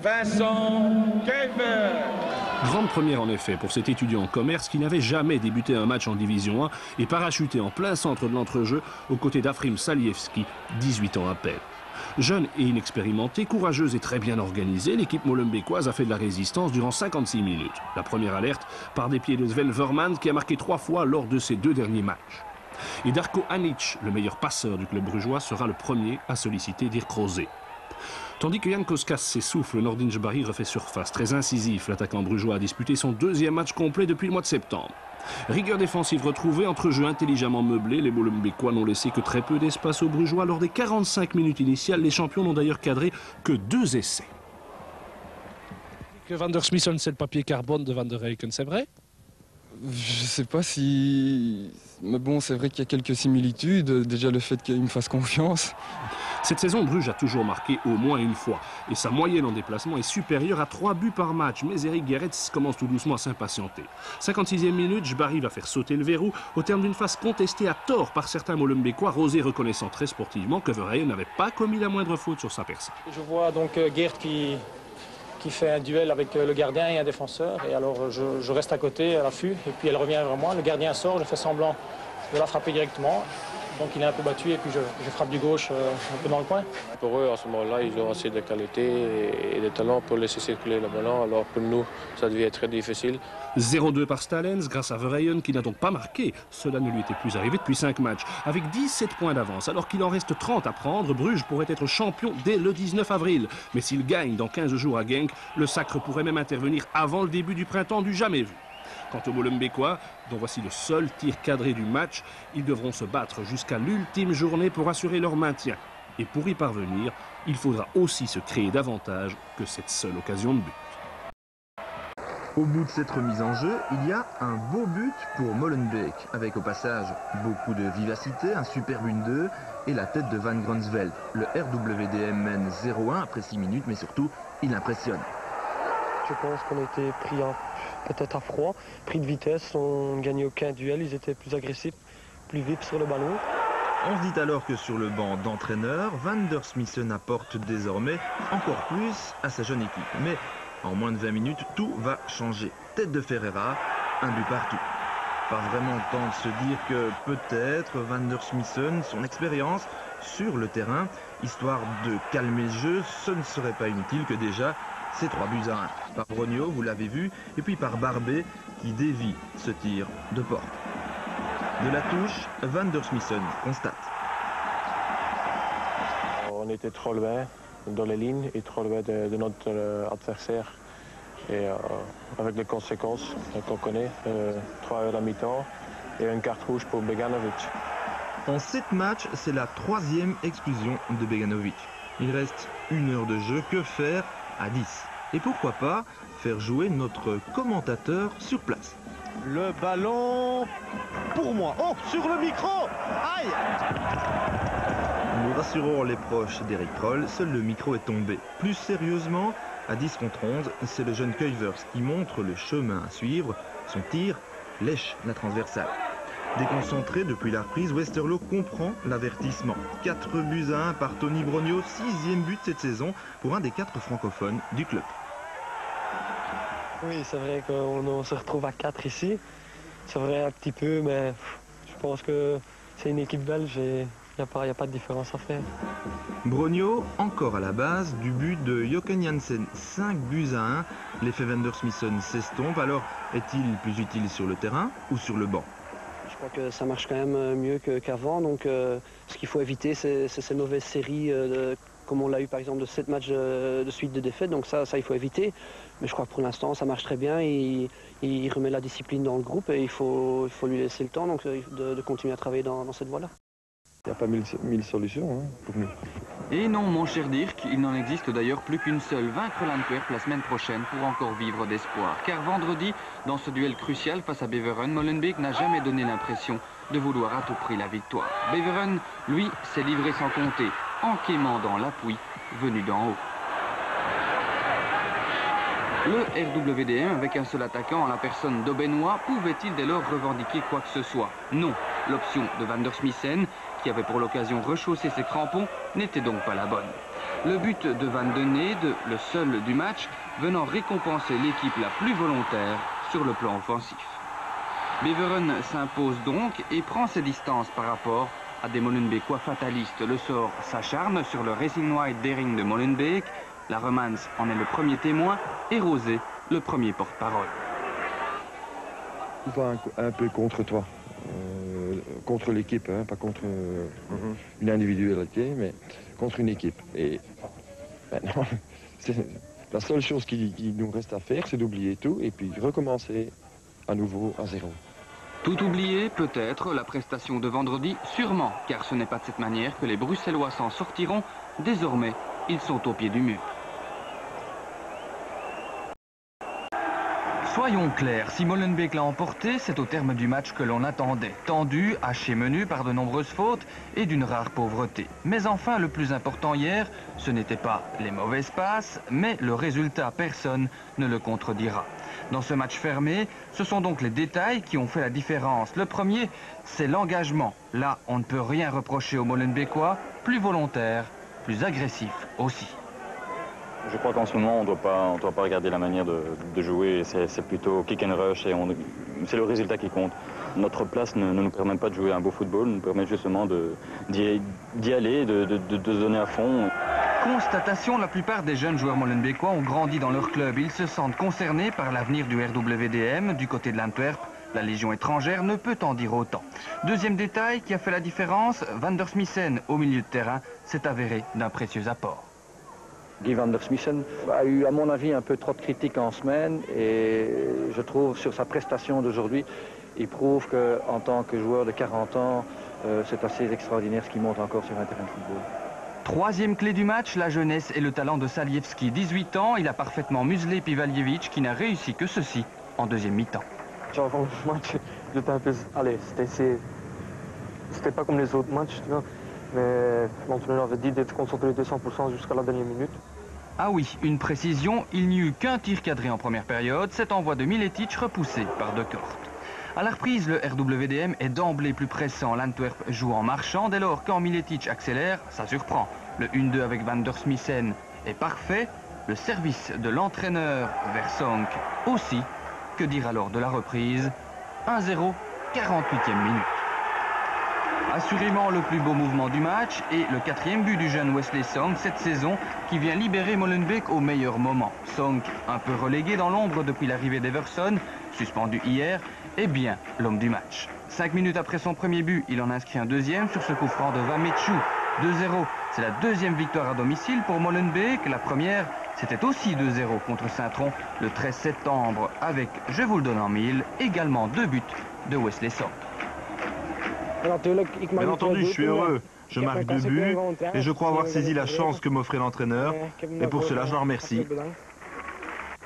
Vincent Keifer. Grande première en effet pour cet étudiant en commerce qui n'avait jamais débuté un match en Division 1 et parachuté en plein centre de l'entrejeu aux côtés d'Afrim Salievski, 18 ans à peine. Jeune et inexpérimentée, courageuse et très bien organisée, l'équipe molenbeekoise a fait de la résistance durant 56 minutes. La première alerte par des pieds de Sven Verman qui a marqué 3 fois lors de ses 2 derniers matchs. Et Darko Anic, le meilleur passeur du club brugeois, sera le premier à solliciter Dirk Rosé. Tandis que Jan Koskas s'essouffle, Nordin Jbari refait surface. Très incisif, l'attaquant brugeois a disputé son 2e match complet depuis le mois de septembre. Rigueur défensive retrouvée, entre-jeu intelligemment meublé, les Molenbeekois n'ont laissé que très peu d'espace aux brugeois. Lors des 45 minutes initiales, les champions n'ont d'ailleurs cadré que 2 essais. Que Van der Smissen, c'est le papier carbone de Van der Eycken, c'est vrai? Je sais pas si... Mais bon, c'est vrai qu'il y a quelques similitudes. Déjà le fait qu'il me fasse confiance. Cette saison, Bruges a toujours marqué au moins une fois. Et sa moyenne en déplacement est supérieure à 3 buts par match. Mais Eric Gerets commence tout doucement à s'impatienter. 56e minute, Jbari va faire sauter le verrou au terme d'une phase contestée à tort par certains Molenbeekois. Rosé reconnaissant très sportivement que Verheyen n'avait pas commis la moindre faute sur sa personne. Je vois donc Geert qui fait un duel avec le gardien et un défenseur. Et alors je reste à côté, à l'affût, et puis elle revient vers moi. Le gardien sort, je fais semblant de la frapper directement. Donc il est un peu battu et puis je frappe du gauche un peu dans le coin. Pour eux, à ce moment-là, ils ont assez de qualité et de talent pour laisser circuler le ballon. Alors pour nous, ça devient très difficile. 0-2 par Stalens grâce à Verheyen qui n'a donc pas marqué. Cela ne lui était plus arrivé depuis 5 matchs. Avec 17 points d'avance, alors qu'il en reste 30 à prendre, Bruges pourrait être champion dès le 19 avril. Mais s'il gagne dans 15 jours à Genk, le sacre pourrait même intervenir avant le début du printemps du jamais vu. Quant aux Molenbeekois, dont voici le seul tir cadré du match, ils devront se battre jusqu'à l'ultime journée pour assurer leur maintien. Et pour y parvenir, il faudra aussi se créer davantage que cette seule occasion de but. Au bout de cette remise en jeu, il y a un beau but pour Molenbeek, avec au passage beaucoup de vivacité, un superbe 1-2 et la tête de Van Gronsveld. Le RWDM mène 0-1 après 6 minutes, mais surtout, il impressionne. Je pense qu'on a été pris peut-être à froid, pris de vitesse, on ne gagnait aucun duel, ils étaient plus agressifs, plus vifs sur le ballon. On se dit alors que sur le banc d'entraîneur, Van der Smissen apporte désormais encore plus à sa jeune équipe. Mais en moins de 20 minutes, tout va changer. Tête de Ferreira, un but partout. Pas vraiment le temps de se dire que peut-être Van der Smissen, son expérience sur le terrain, histoire de calmer le jeu, ce ne serait pas inutile que déjà c'est 3 buts à 1. Par Brogno, vous l'avez vu, et puis par Barbet qui dévie ce tir de porte. De la touche, Van der Smissen constate. On était trop loin dans les lignes et trop loin de notre adversaire. Et avec les conséquences qu'on connaît, 3 heures à mi-temps et une carte rouge pour Beganovic. En 7 matchs, c'est la 3e exclusion de Beganovic. Il reste 1 heure de jeu, que faire à 10? Et pourquoi pas faire jouer notre commentateur sur place? Le ballon pour moi. Oh, sur le micro! Aïe! Nous rassurons les proches d'Eric Roll, seul le micro est tombé. Plus sérieusement, à 10 contre 11, c'est le jeune Kuivers qui montre le chemin à suivre. Son tir lèche la transversale. Déconcentré depuis la reprise, Westerlo comprend l'avertissement. 4 buts à 1 par Tony Brogno, 6e but cette saison pour un des 4 francophones du club. Oui, c'est vrai qu'on se retrouve à 4 ici. C'est vrai un petit peu, mais je pense que c'est une équipe belge et il n'y a pas de différence à faire. Brogno, encore à la base, du but de Jochen Janssen, 5 buts à 1. L'effet Van der Smissen s'estompe, alors est-il plus utile sur le terrain ou sur le banc? Je crois que ça marche quand même mieux qu'avant, donc ce qu'il faut éviter, c'est ces mauvaises séries, comme on l'a eu par exemple de 7 matchs de suite de défaite, donc ça il faut éviter. Mais je crois que pour l'instant ça marche très bien, il remet la discipline dans le groupe et il faut lui laisser le temps donc, de continuer à travailler dans cette voie-là. Il n'y a pas mille solutions hein, pour nous. Et non, mon cher Dirk, il n'en existe d'ailleurs plus qu'une seule, vaincre l'Antwerp la semaine prochaine pour encore vivre d'espoir. Car vendredi, dans ce duel crucial face à Beveren, Molenbeek n'a jamais donné l'impression de vouloir à tout prix la victoire. Beveren, lui, s'est livré sans compter, en quémandant l'appui venu d'en haut. Le RWDM, avec un seul attaquant en la personne d'Aubenois, pouvait-il dès lors revendiquer quoi que ce soit? Non. L'option de Van der Smissen, qui avait pour l'occasion rechaussé ses crampons, n'était donc pas la bonne. Le but de Van den Ede, le seul du match, venant récompenser l'équipe la plus volontaire sur le plan offensif. Beveren s'impose donc et prend ses distances par rapport à des Molenbeekois fatalistes. Le sort s'acharne sur le Racing White Daring de Molenbeek. La Romance en est le premier témoin et Rosé le premier porte-parole. Il va un peu contre toi, contre l'équipe, hein, pas contre une individualité, mais contre une équipe. Et maintenant, la seule chose qui nous reste à faire, c'est d'oublier tout et puis recommencer à nouveau à zéro. Tout oublier, peut-être, la prestation de vendredi, sûrement, car ce n'est pas de cette manière que les Bruxellois s'en sortiront. Désormais, ils sont au pied du mur. Soyons clairs, si Molenbeek l'a emporté, c'est au terme du match que l'on attendait. Tendu, haché menu par de nombreuses fautes et d'une rare pauvreté. Mais enfin, le plus important hier, ce n'était pas les mauvaises passes, mais le résultat. Personne ne le contredira. Dans ce match fermé, ce sont donc les détails qui ont fait la différence. Le premier, c'est l'engagement. Là, on ne peut rien reprocher aux Molenbeekois, plus volontaires, plus agressifs aussi. Je crois qu'en ce moment, on doit pas regarder la manière de jouer. C'est plutôt kick and rush et c'est le résultat qui compte. Notre place ne nous permet pas de jouer un beau football, nous permet justement d'y aller, de se donner à fond. Constatation, la plupart des jeunes joueurs molenbeekois ont grandi dans leur club. Ils se sentent concernés par l'avenir du RWDM. Du côté de l'Antwerp, la Légion étrangère ne peut en dire autant. Deuxième détail qui a fait la différence, Van der Smissen au milieu de terrain s'est avéré d'un précieux apport. Guy Van der Smissen a eu, à mon avis, un peu trop de critiques en semaine et je trouve sur sa prestation d'aujourd'hui, il prouve qu'en tant que joueur de 40 ans, c'est assez extraordinaire ce qu'il montre encore sur un terrain de football. Troisième clé du match, la jeunesse et le talent de Salievski. 18 ans, il a parfaitement muselé Pivaljevic qui n'a réussi que ceci en deuxième mi-temps. Avant le match, j'étais un peu... Allez, c'était pas comme les autres matchs, tu vois. Mais l'entraîneur avait dit d'être concentré de 200% jusqu'à la dernière minute. Ah oui, une précision, il n'y eut qu'un tir cadré en première période, cet envoi de Miletic repoussé par De Kort. À la reprise, le RWDM est d'emblée plus pressant. L'Antwerp joue en marchant, dès lors quand Miletic accélère, ça surprend. Le 1-2 avec Van der Smissen est parfait. Le service de l'entraîneur vers Sonk aussi. Que dire alors de la reprise? 1-0, 48e minute. Assurément le plus beau mouvement du match et le 4e but du jeune Wesley Sonk cette saison qui vient libérer Molenbeek au meilleur moment. Sonk, un peu relégué dans l'ombre depuis l'arrivée d'Everson, suspendu hier, est bien l'homme du match. 5 minutes après son premier but, il en inscrit un deuxième sur ce coup franc de Vametchou. 2-0, c'est la deuxième victoire à domicile pour Molenbeek. La première, c'était aussi 2-0 contre Saint-Tron le 13 septembre avec, je vous le donne en mille, également 2 buts de Wesley Sonk. Bien entendu, je suis heureux. Je marque 2 buts et je crois avoir saisi la chance que m'offrait l'entraîneur. Et pour cela, je l'en remercie.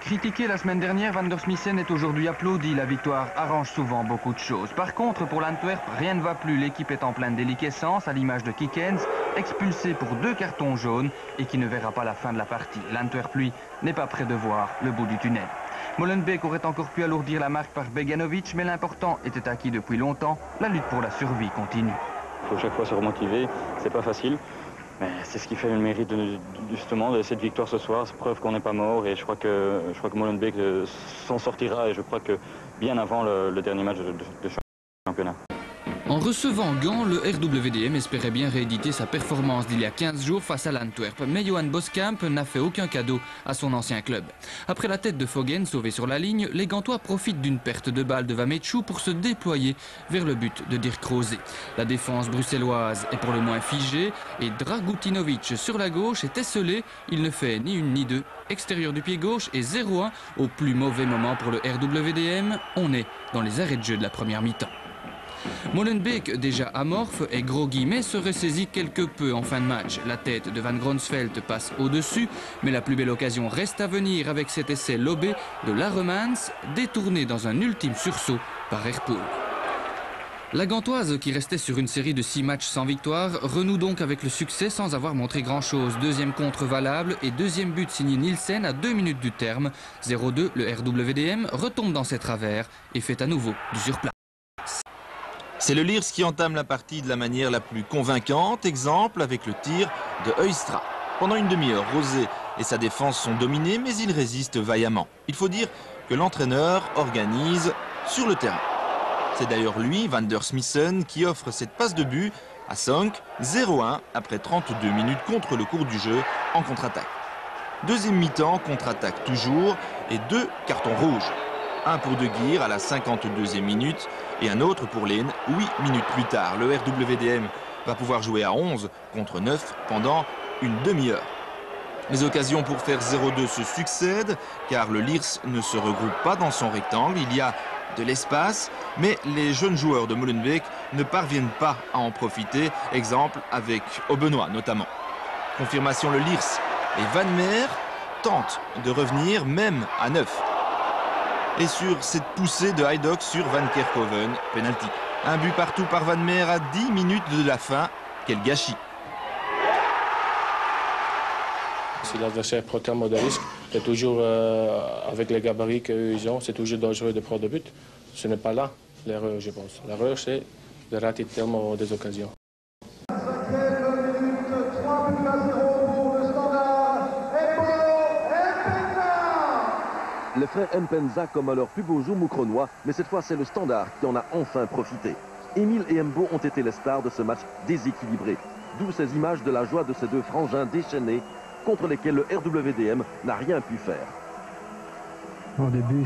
Critiqué la semaine dernière, Van der Smissen est aujourd'hui applaudi. La victoire arrange souvent beaucoup de choses. Par contre, pour l'Antwerp, rien ne va plus. L'équipe est en pleine déliquescence, à l'image de Kikens, expulsé pour 2 cartons jaunes et qui ne verra pas la fin de la partie. L'Antwerp, lui, n'est pas près de voir le bout du tunnel. Molenbeek aurait encore pu alourdir la marque par Beganovic, mais l'important était acquis depuis longtemps. La lutte pour la survie continue. Il faut chaque fois se remotiver, c'est pas facile. Mais c'est ce qui fait le mérite justement de cette victoire ce soir. C'est preuve qu'on n'est pas mort et je crois que Molenbeek s'en sortira et je crois que bien avant le dernier match de championnat. En recevant Gand, le RWDM espérait bien rééditer sa performance d'il y a 15 jours face à l'Antwerp. Mais Johan Boskamp n'a fait aucun cadeau à son ancien club. Après la tête de Fogen sauvée sur la ligne, les Gantois profitent d'une perte de balle de Vametchou pour se déployer vers le but de Dirk Rosé. La défense bruxelloise est pour le moins figée et Dragutinovic sur la gauche est esselé. Il ne fait ni une ni deux. Extérieur du pied gauche et 0-1 au plus mauvais moment pour le RWDM. On est dans les arrêts de jeu de la première mi-temps. Molenbeek, déjà amorphe, est groggy mais se ressaisit quelque peu en fin de match. La tête de Van Gronsveld passe au-dessus, mais la plus belle occasion reste à venir avec cet essai lobé de Laremans, détourné dans un ultime sursaut par Erpoel. La Gantoise, qui restait sur une série de 6 matchs sans victoire, renoue donc avec le succès sans avoir montré grand-chose. Deuxième contre valable et deuxième but signé Nielsen à 2 minutes du terme. 0-2, le RWDM retombe dans ses travers et fait à nouveau du surplace. C'est le Liers qui entame la partie de la manière la plus convaincante, exemple avec le tir de Heustra. Pendant une demi-heure, Rosé et sa défense sont dominés, mais ils résistent vaillamment. Il faut dire que l'entraîneur organise sur le terrain. C'est d'ailleurs lui, Van der Smissen, qui offre cette passe de but À Sonk, 0-1 après 32 minutes contre le cours du jeu en contre-attaque. Deuxième mi-temps, contre-attaque toujours et 2 cartons rouges. Un pour De Geer à la 52e minute et un autre pour Lehn 8 minutes plus tard. Le RWDM va pouvoir jouer à 11 contre 9 pendant une demi-heure. Les occasions pour faire 0-2 se succèdent car le Liers ne se regroupe pas dans son rectangle. Il y a de l'espace, mais les jeunes joueurs de Molenbeek ne parviennent pas à en profiter. Exemple avec Aubenas notamment. Confirmation, le Liers et Van Meer tentent de revenir même à 9. Et sur cette poussée de Hajduk sur Van Kerkhoven, penalty. Un but partout par Van Meer à 10 minutes de la fin. Quel gâchis! Si l'adversaire prend tellement de risques, c'est toujours avec les gabarits qu'ils ont, c'est toujours dangereux de prendre de but. Ce n'est pas là l'erreur, je pense. L'erreur, c'est de rater tellement des occasions. Les frères Mpenza comme à leur plus beau jour moucronois, mais cette fois c'est le Standard qui en a enfin profité. Émile et Mbo ont été les stars de ce match déséquilibré. D'où ces images de la joie de ces deux frangins déchaînés contre lesquels le RWDM n'a rien pu faire. Au début,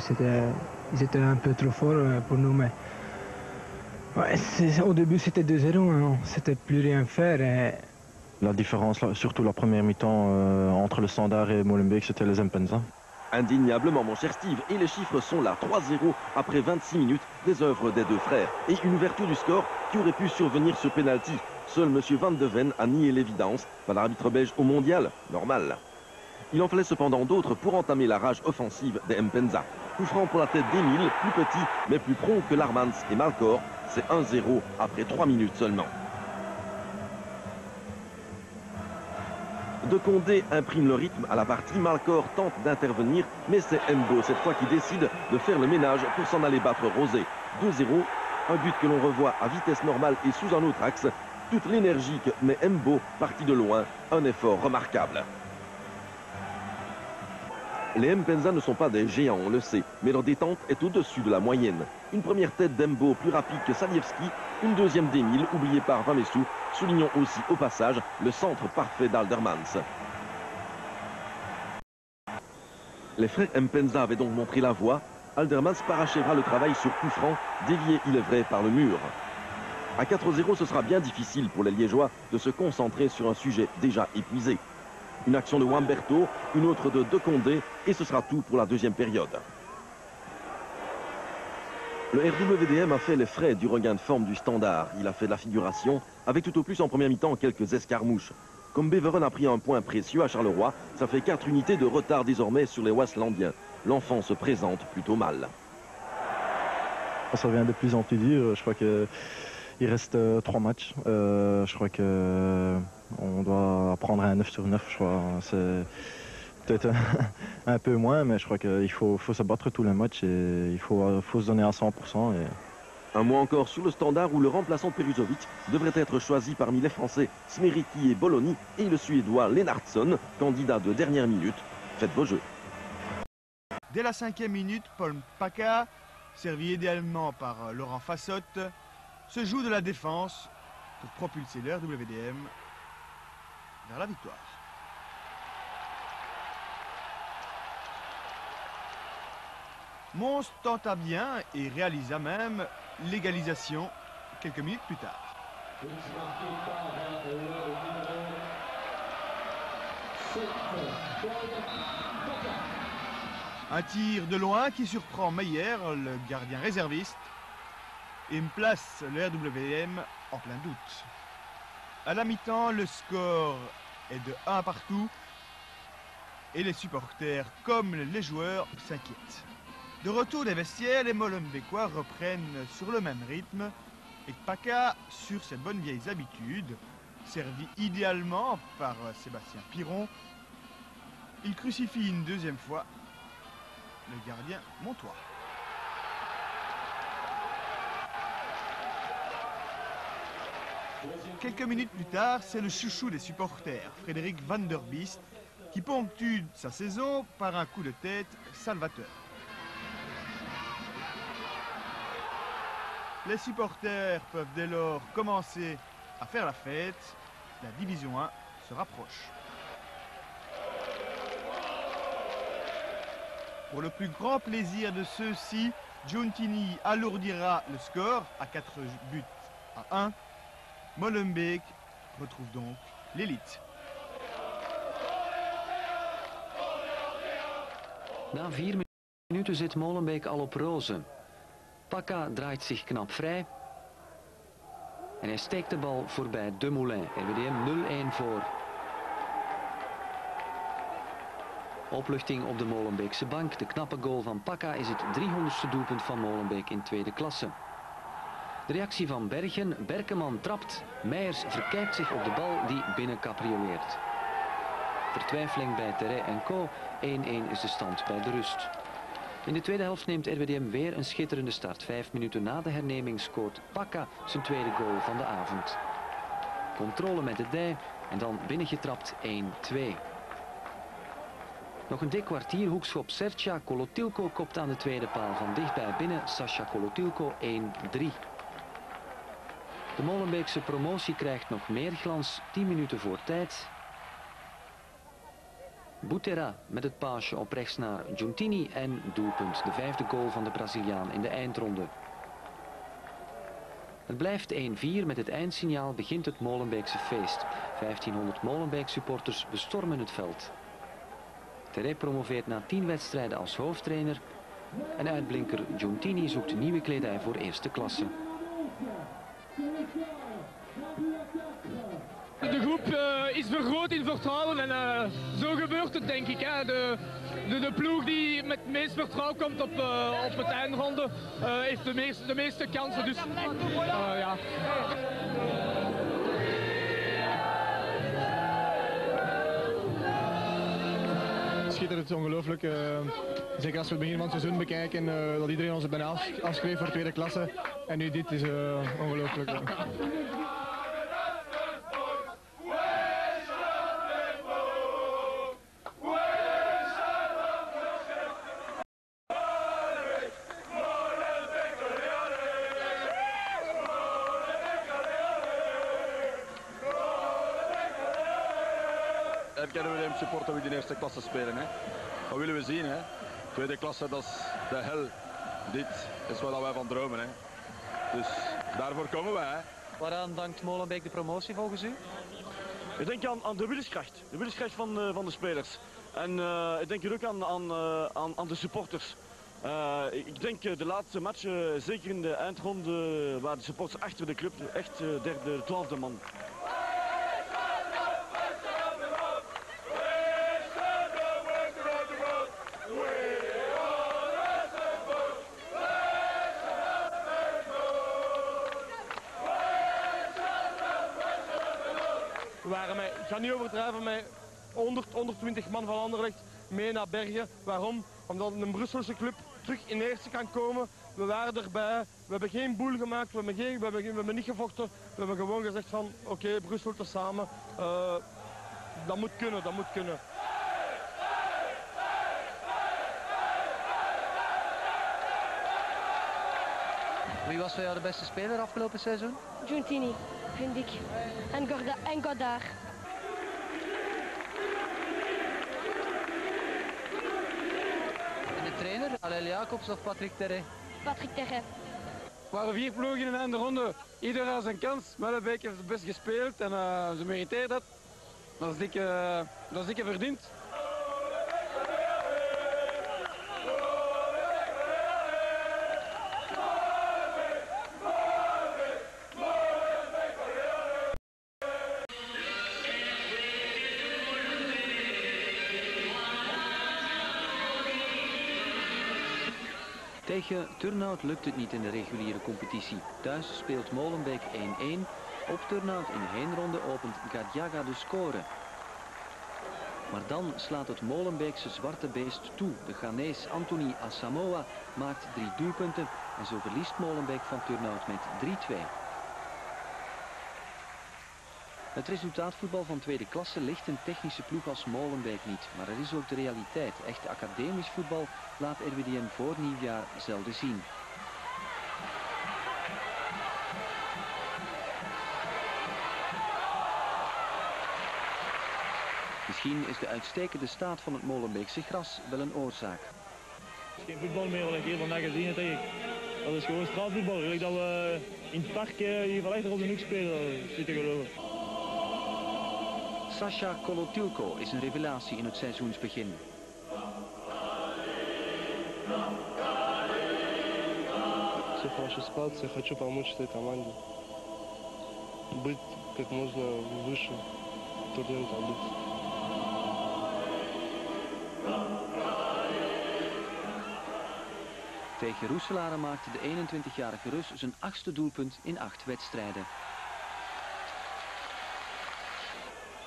ils étaient un peu trop forts pour nous, mais ouais, au début c'était 2-0, hein, c'était plus rien faire. Et... La différence, surtout la première mi-temps entre le Standard et Molenbeek, c'était les Mpenza. Indéniablement, mon cher Steve, et les chiffres sont là. 3-0 après 26 minutes des œuvres des deux frères. Et une ouverture du score qui aurait pu survenir sur pénalty. Seul M. Van de Ven a nié l'évidence. Pas l'arbitre belge au mondial, normal. Il en fallait cependant d'autres pour entamer la rage offensive des Mpenza. Coup franc pour la tête d'Emile, plus petit mais plus prompt que Larmans et Malcor. C'est 1-0 après 3 minutes seulement. De Condé imprime le rythme à la partie. Malcor tente d'intervenir, mais c'est Mbo cette fois qui décide de faire le ménage pour s'en aller battre Rosé. 2-0, un but que l'on revoit à vitesse normale et sous un autre axe. Toute l'énergie que met Mbo, parti de loin, un effort remarquable. Les Mpenza ne sont pas des géants, on le sait, mais leur détente est au-dessus de la moyenne. Une première tête d'Mbo plus rapide que Salievski, une deuxième d'Emile, oubliée par Vamessou. Soulignons aussi au passage le centre parfait d'Aldermans. Les frères Mpenza avaient donc montré la voie. Aldermans parachèvera le travail sur coup franc, dévié il est vrai par le mur. À 4-0, ce sera bien difficile pour les Liégeois de se concentrer sur un sujet déjà épuisé. Une action de Wamberto, une autre de Condé, et ce sera tout pour la deuxième période. Le RWDM a fait les frais du regain de forme du Standard. Il a fait de la figuration, avec tout au plus en première mi-temps quelques escarmouches. Comme Beveren a pris un point précieux à Charleroi, ça fait 4 unités de retard désormais sur les Waaslandiens. L'enfant se présente plutôt mal. Ça devient de plus en plus dur. Je crois qu'il reste 3 matchs. Je crois qu'on doit prendre un 9 sur 9. Je crois. C'est peut-être un peu moins, mais je crois qu'il faut se battre tous les matchs et il faut se donner à 100%. Un mois encore sur le Standard où le remplaçant de Peruzovic devrait être choisi parmi les Français Smericki et Bologna et le Suédois Lennartsson, candidat de dernière minute. Faites vos jeux. Dès la 5e minute, Paul Mpaka, servi idéalement par Laurent Fassotte, se joue de la défense pour propulser le RWDM vers la victoire. Mons tenta bien et réalisa même l'égalisation quelques minutes plus tard. Un tir de loin qui surprend Meyer, le gardien réserviste, et me place le RWDM en plein doute. À la mi-temps, le score est de 1 partout et les supporters comme les joueurs s'inquiètent. De retour des vestiaires, les Molenbeekois reprennent sur le même rythme et Paka sur ses bonnes vieilles habitudes, servi idéalement par Sébastien Piron. Il crucifie une deuxième fois le gardien montois. Quelques minutes plus tard, c'est le chouchou des supporters, Frédéric Van der Biest, qui ponctue sa saison par un coup de tête salvateur. Les supporters peuvent dès lors commencer à faire la fête. La division 1 se rapproche. Pour le plus grand plaisir de ceux-ci, Giuntini alourdira le score à 4 buts à 1. Molenbeek retrouve donc l'élite. Na 4 minuten zit Molenbeek al op rozen. Paka draait zich knap vrij. En hij steekt de bal voorbij Dumoulin. RWDM 0-1 voor. Opluchting op de Molenbeekse bank. De knappe goal van Paka is het 300ste doelpunt van Molenbeek in tweede klasse. De reactie van Bergen. Berkeman trapt. Meijers verkijkt zich op de bal die binnen caprioleert. Vertwijfeling bij Terray en Co. 1-1 is de stand bij de rust. In de tweede helft neemt RWDM weer een schitterende start. 5 minuten na de herneming scoort Paka zijn tweede goal van de avond. Controle met de dij en dan binnengetrapt 1-2. Nog een dik kwartier, hoekschop Sercha. Kolotilko kopt aan de tweede paal van dichtbij binnen. Sascha Kolotilko 1-3. De Molenbeekse promotie krijgt nog meer glans. 10 minuten voor tijd. Butera met het paasje op rechts naar Giuntini en doelpunt. De 5e goal van de Braziliaan in de eindronde. Het blijft 1-4. Met het eindsignaal begint het Molenbeekse feest. 1500 Molenbeek supporters bestormen het veld. Terray promoveert na 10 wedstrijden als hoofdtrainer. En uitblinker Giuntini zoekt nieuwe kledij voor eerste klasse. De groep is vergroot in vertrouwen en zo gebeurt het denk ik. Hè. De ploeg die met het meest vertrouwen komt op het eindronde heeft de meeste kansen. Dus ja. Schitterend, ongelooflijk. Zeker als we het begin van het seizoen bekijken, dat iedereen ons bijna afschreef voor tweede klasse. En nu dit is ongelooflijk. Herkennen we de supporter wie de eerste klasse spelen. Hè? Dat willen we zien. Hè? Tweede klasse, dat is de hel. Dit is waar wij van dromen. Hè? Dus daarvoor komen wij. Hè? Waaraan dankt Molenbeek de promotie volgens u? Ik denk aan de wilskracht. De wilskracht van de spelers. En ik denk hier ook aan de supporters. Ik denk de laatste matchen, zeker in de eindronde, waar de supporters achter de club echt derde, 12e man. We waren met, ik ga niet overdrijven, met 120 man van Anderlecht mee naar Bergen. Waarom? Omdat een Brusselse club terug in eerste kan komen. We waren erbij, we hebben geen boel gemaakt, we hebben niet gevochten. We hebben gewoon gezegd van oké, Brussel tezamen. Dat moet kunnen, dat moet kunnen. Wie was voor jou de beste speler afgelopen seizoen? Giuntini, vind ik. En Godard. En de trainer, Alel Jacobs of Patrick Terray? Patrick Terray. Er waren 4 ploegen in de einde ronde. Ieder had zijn kans. Molenbeek heeft het best gespeeld en ze meriteert dat. Dat is dikke verdiend. Tegen Turnhout lukt het niet in de reguliere competitie. Thuis speelt Molenbeek 1-1. Op Turnhout in de heenronde opent Gadjaga de score. Maar dan slaat het Molenbeekse zwarte beest toe. De Ghanees Anthony Asamoah maakt 3 doelpunten en zo verliest Molenbeek van Turnhout met 3-2. Het resultaatvoetbal van tweede klasse ligt een technische ploeg als Molenbeek niet. Maar er is ook de realiteit. Echt academisch voetbal laat RWDM voor nieuwjaar zelden zien. Misschien is de uitstekende staat van het Molenbeekse gras wel een oorzaak. Het is geen voetbal meer wat ik hier vandaag gezien heb, denk ik. Dat is gewoon straatvoetbal. Gelijk dat we in het park hier van achter op de hoek spelen, dat zit te geloven. Sasha Kolotilko is een revelatie in het seizoensbegin. Всех нашу ситуацию, хочу помочь этой команде. Быть как можно выше турнирной таблицы. Tegen Roeselare maakte de 21-jarige Rus zijn 8e doelpunt in 8 wedstrijden.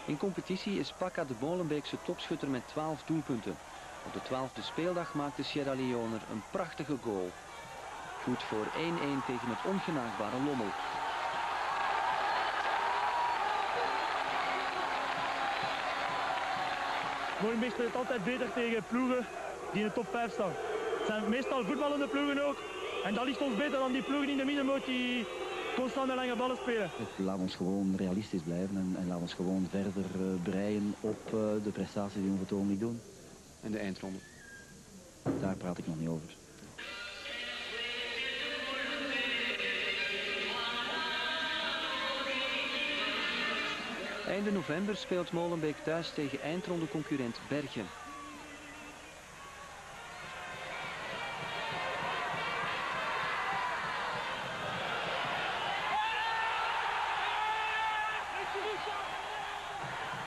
In competitie is Paka de Molenbeekse topschutter met 12 doelpunten. Op de 12e speeldag maakte Sierra Leone een prachtige goal. Goed voor 1-1 tegen het ongenaakbare Lommel. Molenbeek speelt altijd beter tegen ploegen die in de top 5 staan. Het zijn meestal voetballende ploegen ook. En dat ligt ons beter dan die ploegen in de middenmoot die constant met lange ballen spelen. Laat ons gewoon realistisch blijven en laat ons gewoon verder breien op de prestatie die we op het ogenblik doen. En de eindronde? Daar praat ik nog niet over. Einde november speelt Molenbeek thuis tegen eindrondeconcurrent Bergen.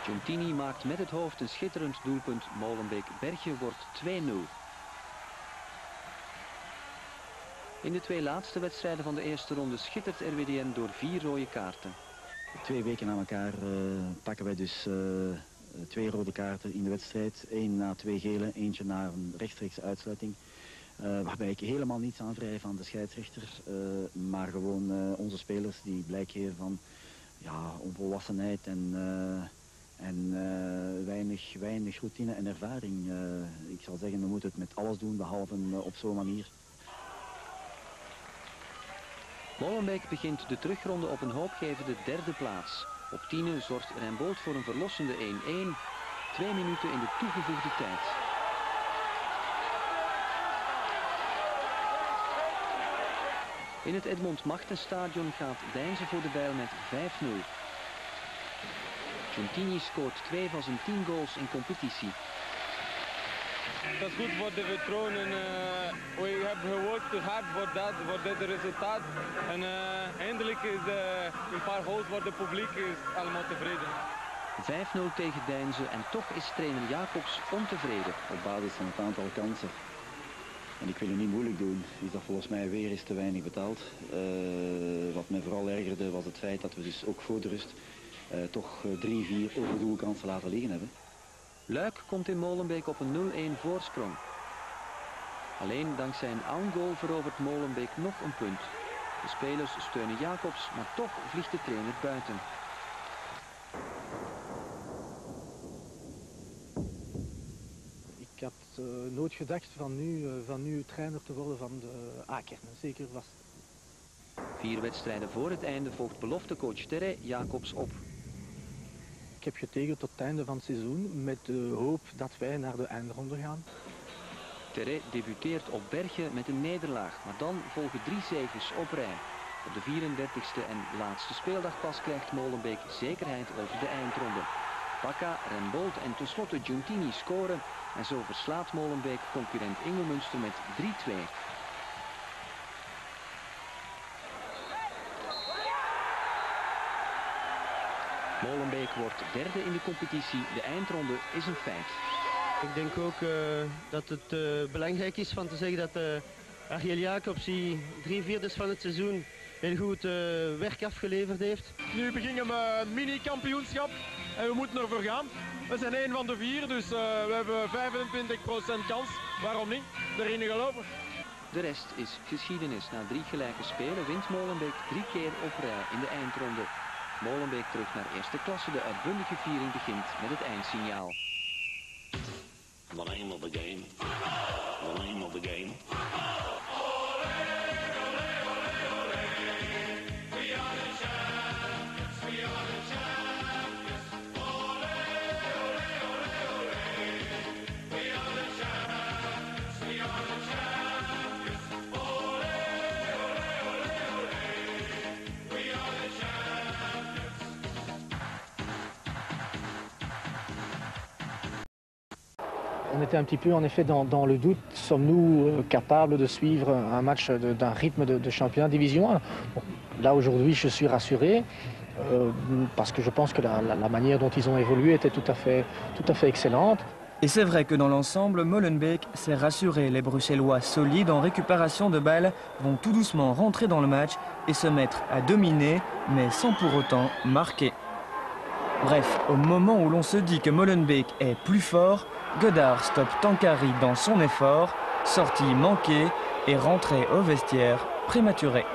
Giuntini maakt met het hoofd een schitterend doelpunt. Molenbeek-Bergen wordt 2-0. In de 2 laatste wedstrijden van de eerste ronde schittert RWDM door 4 rode kaarten. 2 weken na elkaar pakken wij dus 2 rode kaarten in de wedstrijd. 1 na 2 gele, eentje na een rechtstreekse uitsluiting. Waarbij ik helemaal niets aanvrij van de scheidsrechter. Maar gewoon onze spelers die blijk geven van ja, onvolwassenheid en weinig routine en ervaring. Ik zal zeggen, we moeten het met alles doen behalve op zo'n manier. Molenbeek begint de terugronde op een hoopgevende 3e plaats. Op 10e zorgt Rembold voor een verlossende 1-1. 2 minuten in de toegevoegde tijd. In het Edmond Machtenstadion gaat Deinze voor de bijl met 5-0. Giuntini scoort 2 van zijn 10 goals in competitie. Dat is goed voor de vertrouwen. We hebben gewerkt hard voor dit resultaat. En eindelijk is een paar goals voor het publiek is allemaal tevreden. 5-0 tegen Deinze en toch is trainer Jacobs ontevreden. Op basis van het aantal kansen. En ik wil het niet moeilijk doen, is dat volgens mij weer eens te weinig betaald. Wat mij vooral ergerde was het feit dat we dus ook voor de rust toch 3-4 overdoelkansen laten liggen hebben. Luik komt in Molenbeek op een 0-1 voorsprong. Alleen dankzij een own goal verovert Molenbeek nog een punt. De spelers steunen Jacobs, maar toch vliegt de trainer buiten. Ik had nooit gedacht van nu trainer te worden van de A-kern. Zeker was. 4 wedstrijden voor het einde volgt beloftecoach Terre Jacobs op. Ik heb getekend tot het einde van het seizoen met de hoop dat wij naar de eindronde gaan. Terre debuteert op Bergen met een nederlaag, maar dan volgen 3 zeges op rij. Op de 34e en laatste speeldag pas krijgt Molenbeek zekerheid over de eindronde. Paka, Rembold en tenslotte Giuntini scoren en zo verslaat Molenbeek concurrent Ingelmunster met 3-2. Molenbeek wordt 3e in de competitie. De eindronde is een feit. Ik denk ook dat het belangrijk is van te zeggen dat Ariel Jacobs die 3/4 van het seizoen heel goed werk afgeleverd heeft. Nu beginnen we een mini-kampioenschap en we moeten ervoor gaan. We zijn 1 van de 4, dus we hebben 25% kans. Waarom niet? Erin gelopen. De rest is geschiedenis. Na 3 gelijke spelen wint Molenbeek 3 keer op rij in de eindronde. Molenbeek terug naar eerste klasse. De uitbundige viering begint met het eindsignaal. The name of the game. The name of the game. On était un petit peu en effet dans le doute. Sommes-nous capables de suivre un match d'un rythme de championnat division 1 ? Bon, là aujourd'hui je suis rassuré parce que je pense que la manière dont ils ont évolué était tout à fait excellente. Et c'est vrai que dans l'ensemble, Molenbeek s'est rassuré. Les Bruxellois solides en récupération de balles vont tout doucement rentrer dans le match et se mettre à dominer, mais sans pour autant marquer. Bref, au moment où l'on se dit que Molenbeek est plus fort, Godard stoppe Tankari dans son effort, sortie manquée et rentrée au vestiaire prématurée.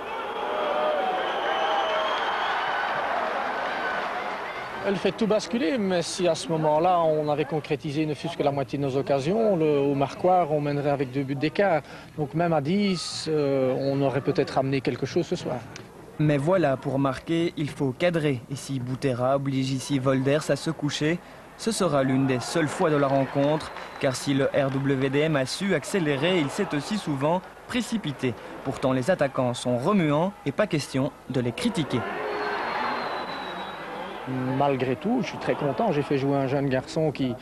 Elle fait tout basculer, mais si à ce moment-là on avait concrétisé ne fût-ce que la moitié de nos occasions, au marquoir on mènerait avec 2 buts d'écart. Donc même à 10, on aurait peut-être amené quelque chose ce soir. Mais voilà, pour marquer, il faut cadrer. Et si Boutera oblige ici Wolders à se coucher, ce sera l'une des seules fois de la rencontre, car si le RWDM a su accélérer, il s'est aussi souvent précipité. Pourtant les attaquants sont remuants et pas question de les critiquer. Malgré tout, je suis très content. J'ai fait jouer un jeune garçon qui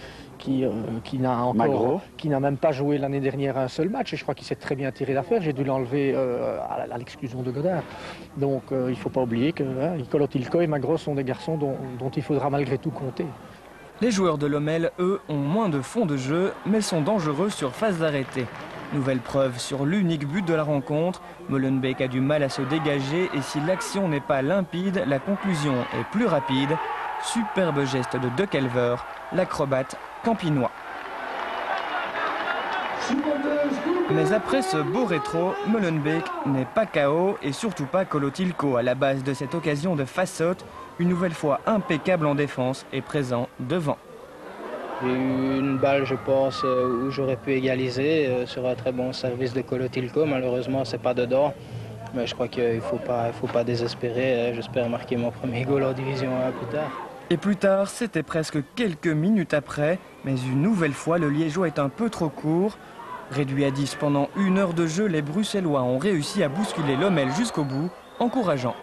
n'a même pas joué l'année dernière un seul match. Et je crois qu'il s'est très bien tiré d'affaire. J'ai dû l'enlever à l'exclusion de Godard. Donc il ne faut pas oublier que Kolotilko et Magros sont des garçons dont il faudra malgré tout compter. Les joueurs de Lommel, eux, ont moins de fond de jeu, mais sont dangereux sur phase d'arrêté. Nouvelle preuve sur l'unique but de la rencontre. Molenbeek a du mal à se dégager et si l'action n'est pas limpide, la conclusion est plus rapide. Superbe geste de De Kelver, l'acrobate campinois. Mais après ce beau rétro, Molenbeek n'est pas KO et surtout pas Kolotilko à la base de cette occasion de face-saute, une nouvelle fois impeccable en défense et présent devant. J'ai eu une balle, je pense, où j'aurais pu égaliser sur un très bon service de Kolotilko. Malheureusement, c'est pas dedans. Mais je crois qu'il ne faut pas désespérer. J'espère marquer mon premier goal en Division 1 plus tard. Et plus tard, c'était presque quelques minutes après. Mais une nouvelle fois, le Liégeois est un peu trop court. Réduit à 10 pendant 1 heure de jeu, les Bruxellois ont réussi à bousculer Lommel jusqu'au bout, encourageant.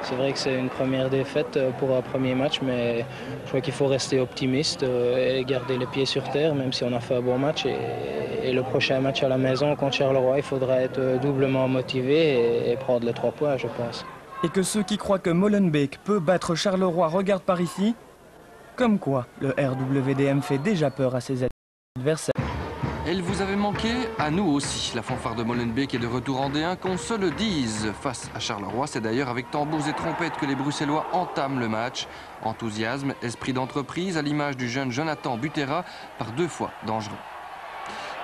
C'est vrai que c'est une première défaite pour un premier match, mais je crois qu'il faut rester optimiste et garder les pieds sur terre, même si on a fait un bon match. Et le prochain match à la maison contre Charleroi, il faudra être doublement motivé et prendre les 3 points, je pense. Et que ceux qui croient que Molenbeek peut battre Charleroi regardent par ici. Comme quoi, le RWDM fait déjà peur à ses adversaires. Elle vous avait manqué, à nous aussi. La fanfare de Molenbeek est de retour en D1, qu'on se le dise. Face à Charleroi, c'est d'ailleurs avec tambours et trompettes que les Bruxellois entament le match. Enthousiasme, esprit d'entreprise, à l'image du jeune Jonathan Boutera, par 2 fois dangereux.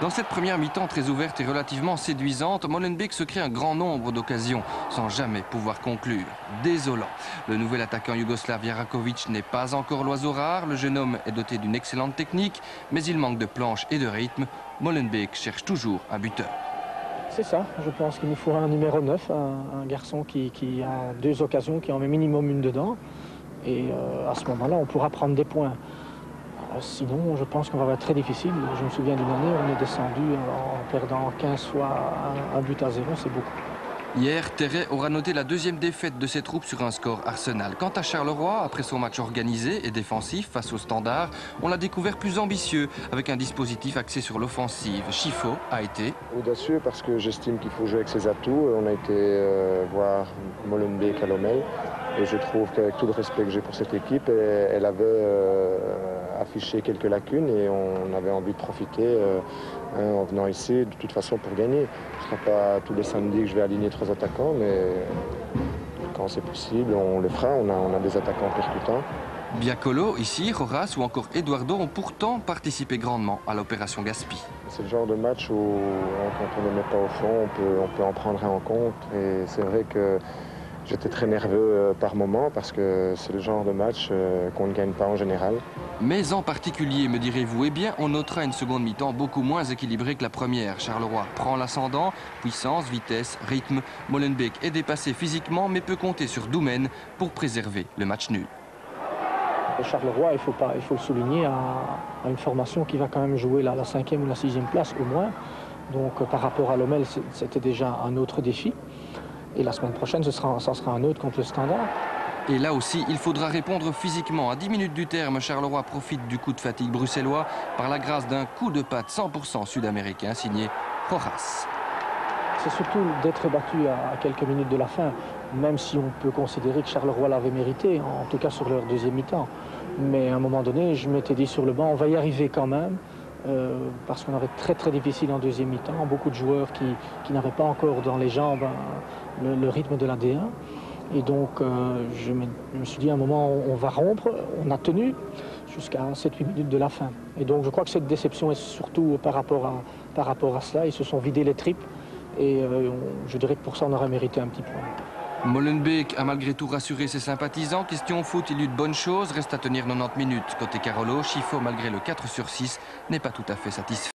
Dans cette première mi-temps très ouverte et relativement séduisante, Molenbeek se crée un grand nombre d'occasions, sans jamais pouvoir conclure. Désolant. Le nouvel attaquant yougoslave Jarakovic n'est pas encore l'oiseau rare. Le jeune homme est doté d'une excellente technique, mais il manque de planche et de rythme. Molenbeek cherche toujours un buteur. C'est ça, je pense qu'il nous faut un numéro 9, un garçon qui a 2 occasions, qui en met minimum 1 dedans. Et à ce moment-là, on pourra prendre des points. Sinon, je pense qu'on va être très difficile. Je me souviens d'une année, on est descendu en perdant 15 fois un but à 0, c'est beaucoup. Hier, Terray aura noté la 2e défaite de ses troupes sur un score Arsenal. Quant à Charleroi, après son match organisé et défensif face au Standard, on l'a découvert plus ambitieux, avec un dispositif axé sur l'offensive. Chifo a été audacieux parce que j'estime qu'il faut jouer avec ses atouts. On a été voir Molenbeek à Lommel et je trouve qu'avec tout le respect que j'ai pour cette équipe, elle avait affiché quelques lacunes et on avait envie de profiter en venant ici de toute façon pour gagner. Ce ne sera pas tous les samedis que je vais aligner 3 attaquants, mais quand c'est possible, on le fera. On a des attaquants percutants. Biacolo, ici, Roras ou encore Eduardo ont pourtant participé grandement à l'opération Gaspi. C'est le genre de match où, quand on ne le met pas au fond, on peut en prendre un en compte. Et c'est vrai que j'étais très nerveux par moment parce que c'est le genre de match qu'on ne gagne pas en général. Mais en particulier, me direz-vous, eh bien, on notera une seconde mi-temps beaucoup moins équilibrée que la première. Charleroi prend l'ascendant, puissance, vitesse, rythme. Molenbeek est dépassé physiquement, mais peut compter sur Doumen pour préserver le match nul. Charleroi, il faut le souligner, a une formation qui va quand même jouer la 5e ou la 6e place au moins. Donc par rapport à Lommel, c'était déjà un autre défi. Et la semaine prochaine, ça sera un autre contre le Standard. Et là aussi, il faudra répondre physiquement. À 10 minutes du terme, Charleroi profite du coup de fatigue bruxellois par la grâce d'un coup de patte 100% sud-américain signé Rojas. C'est surtout d'être battu à quelques minutes de la fin, même si on peut considérer que Charleroi l'avait mérité, en tout cas sur leur deuxième mi-temps. Mais à un moment donné, je m'étais dit sur le banc, on va y arriver quand même, parce qu'on avait très difficile en deuxième mi-temps, beaucoup de joueurs qui n'avaient pas encore dans les jambes le rythme de la D1. Et donc je me suis dit à un moment, on va rompre, on a tenu jusqu'à 7-8 minutes de la fin. Et donc je crois que cette déception est surtout par rapport à cela. Ils se sont vidés les tripes et je dirais que pour ça on aurait mérité un petit point. Molenbeek a malgré tout rassuré ses sympathisants. Question foot, il eut de bonnes choses. Reste à tenir 90 minutes. Côté Carolo, Chifo, malgré le 4/6, n'est pas tout à fait satisfait.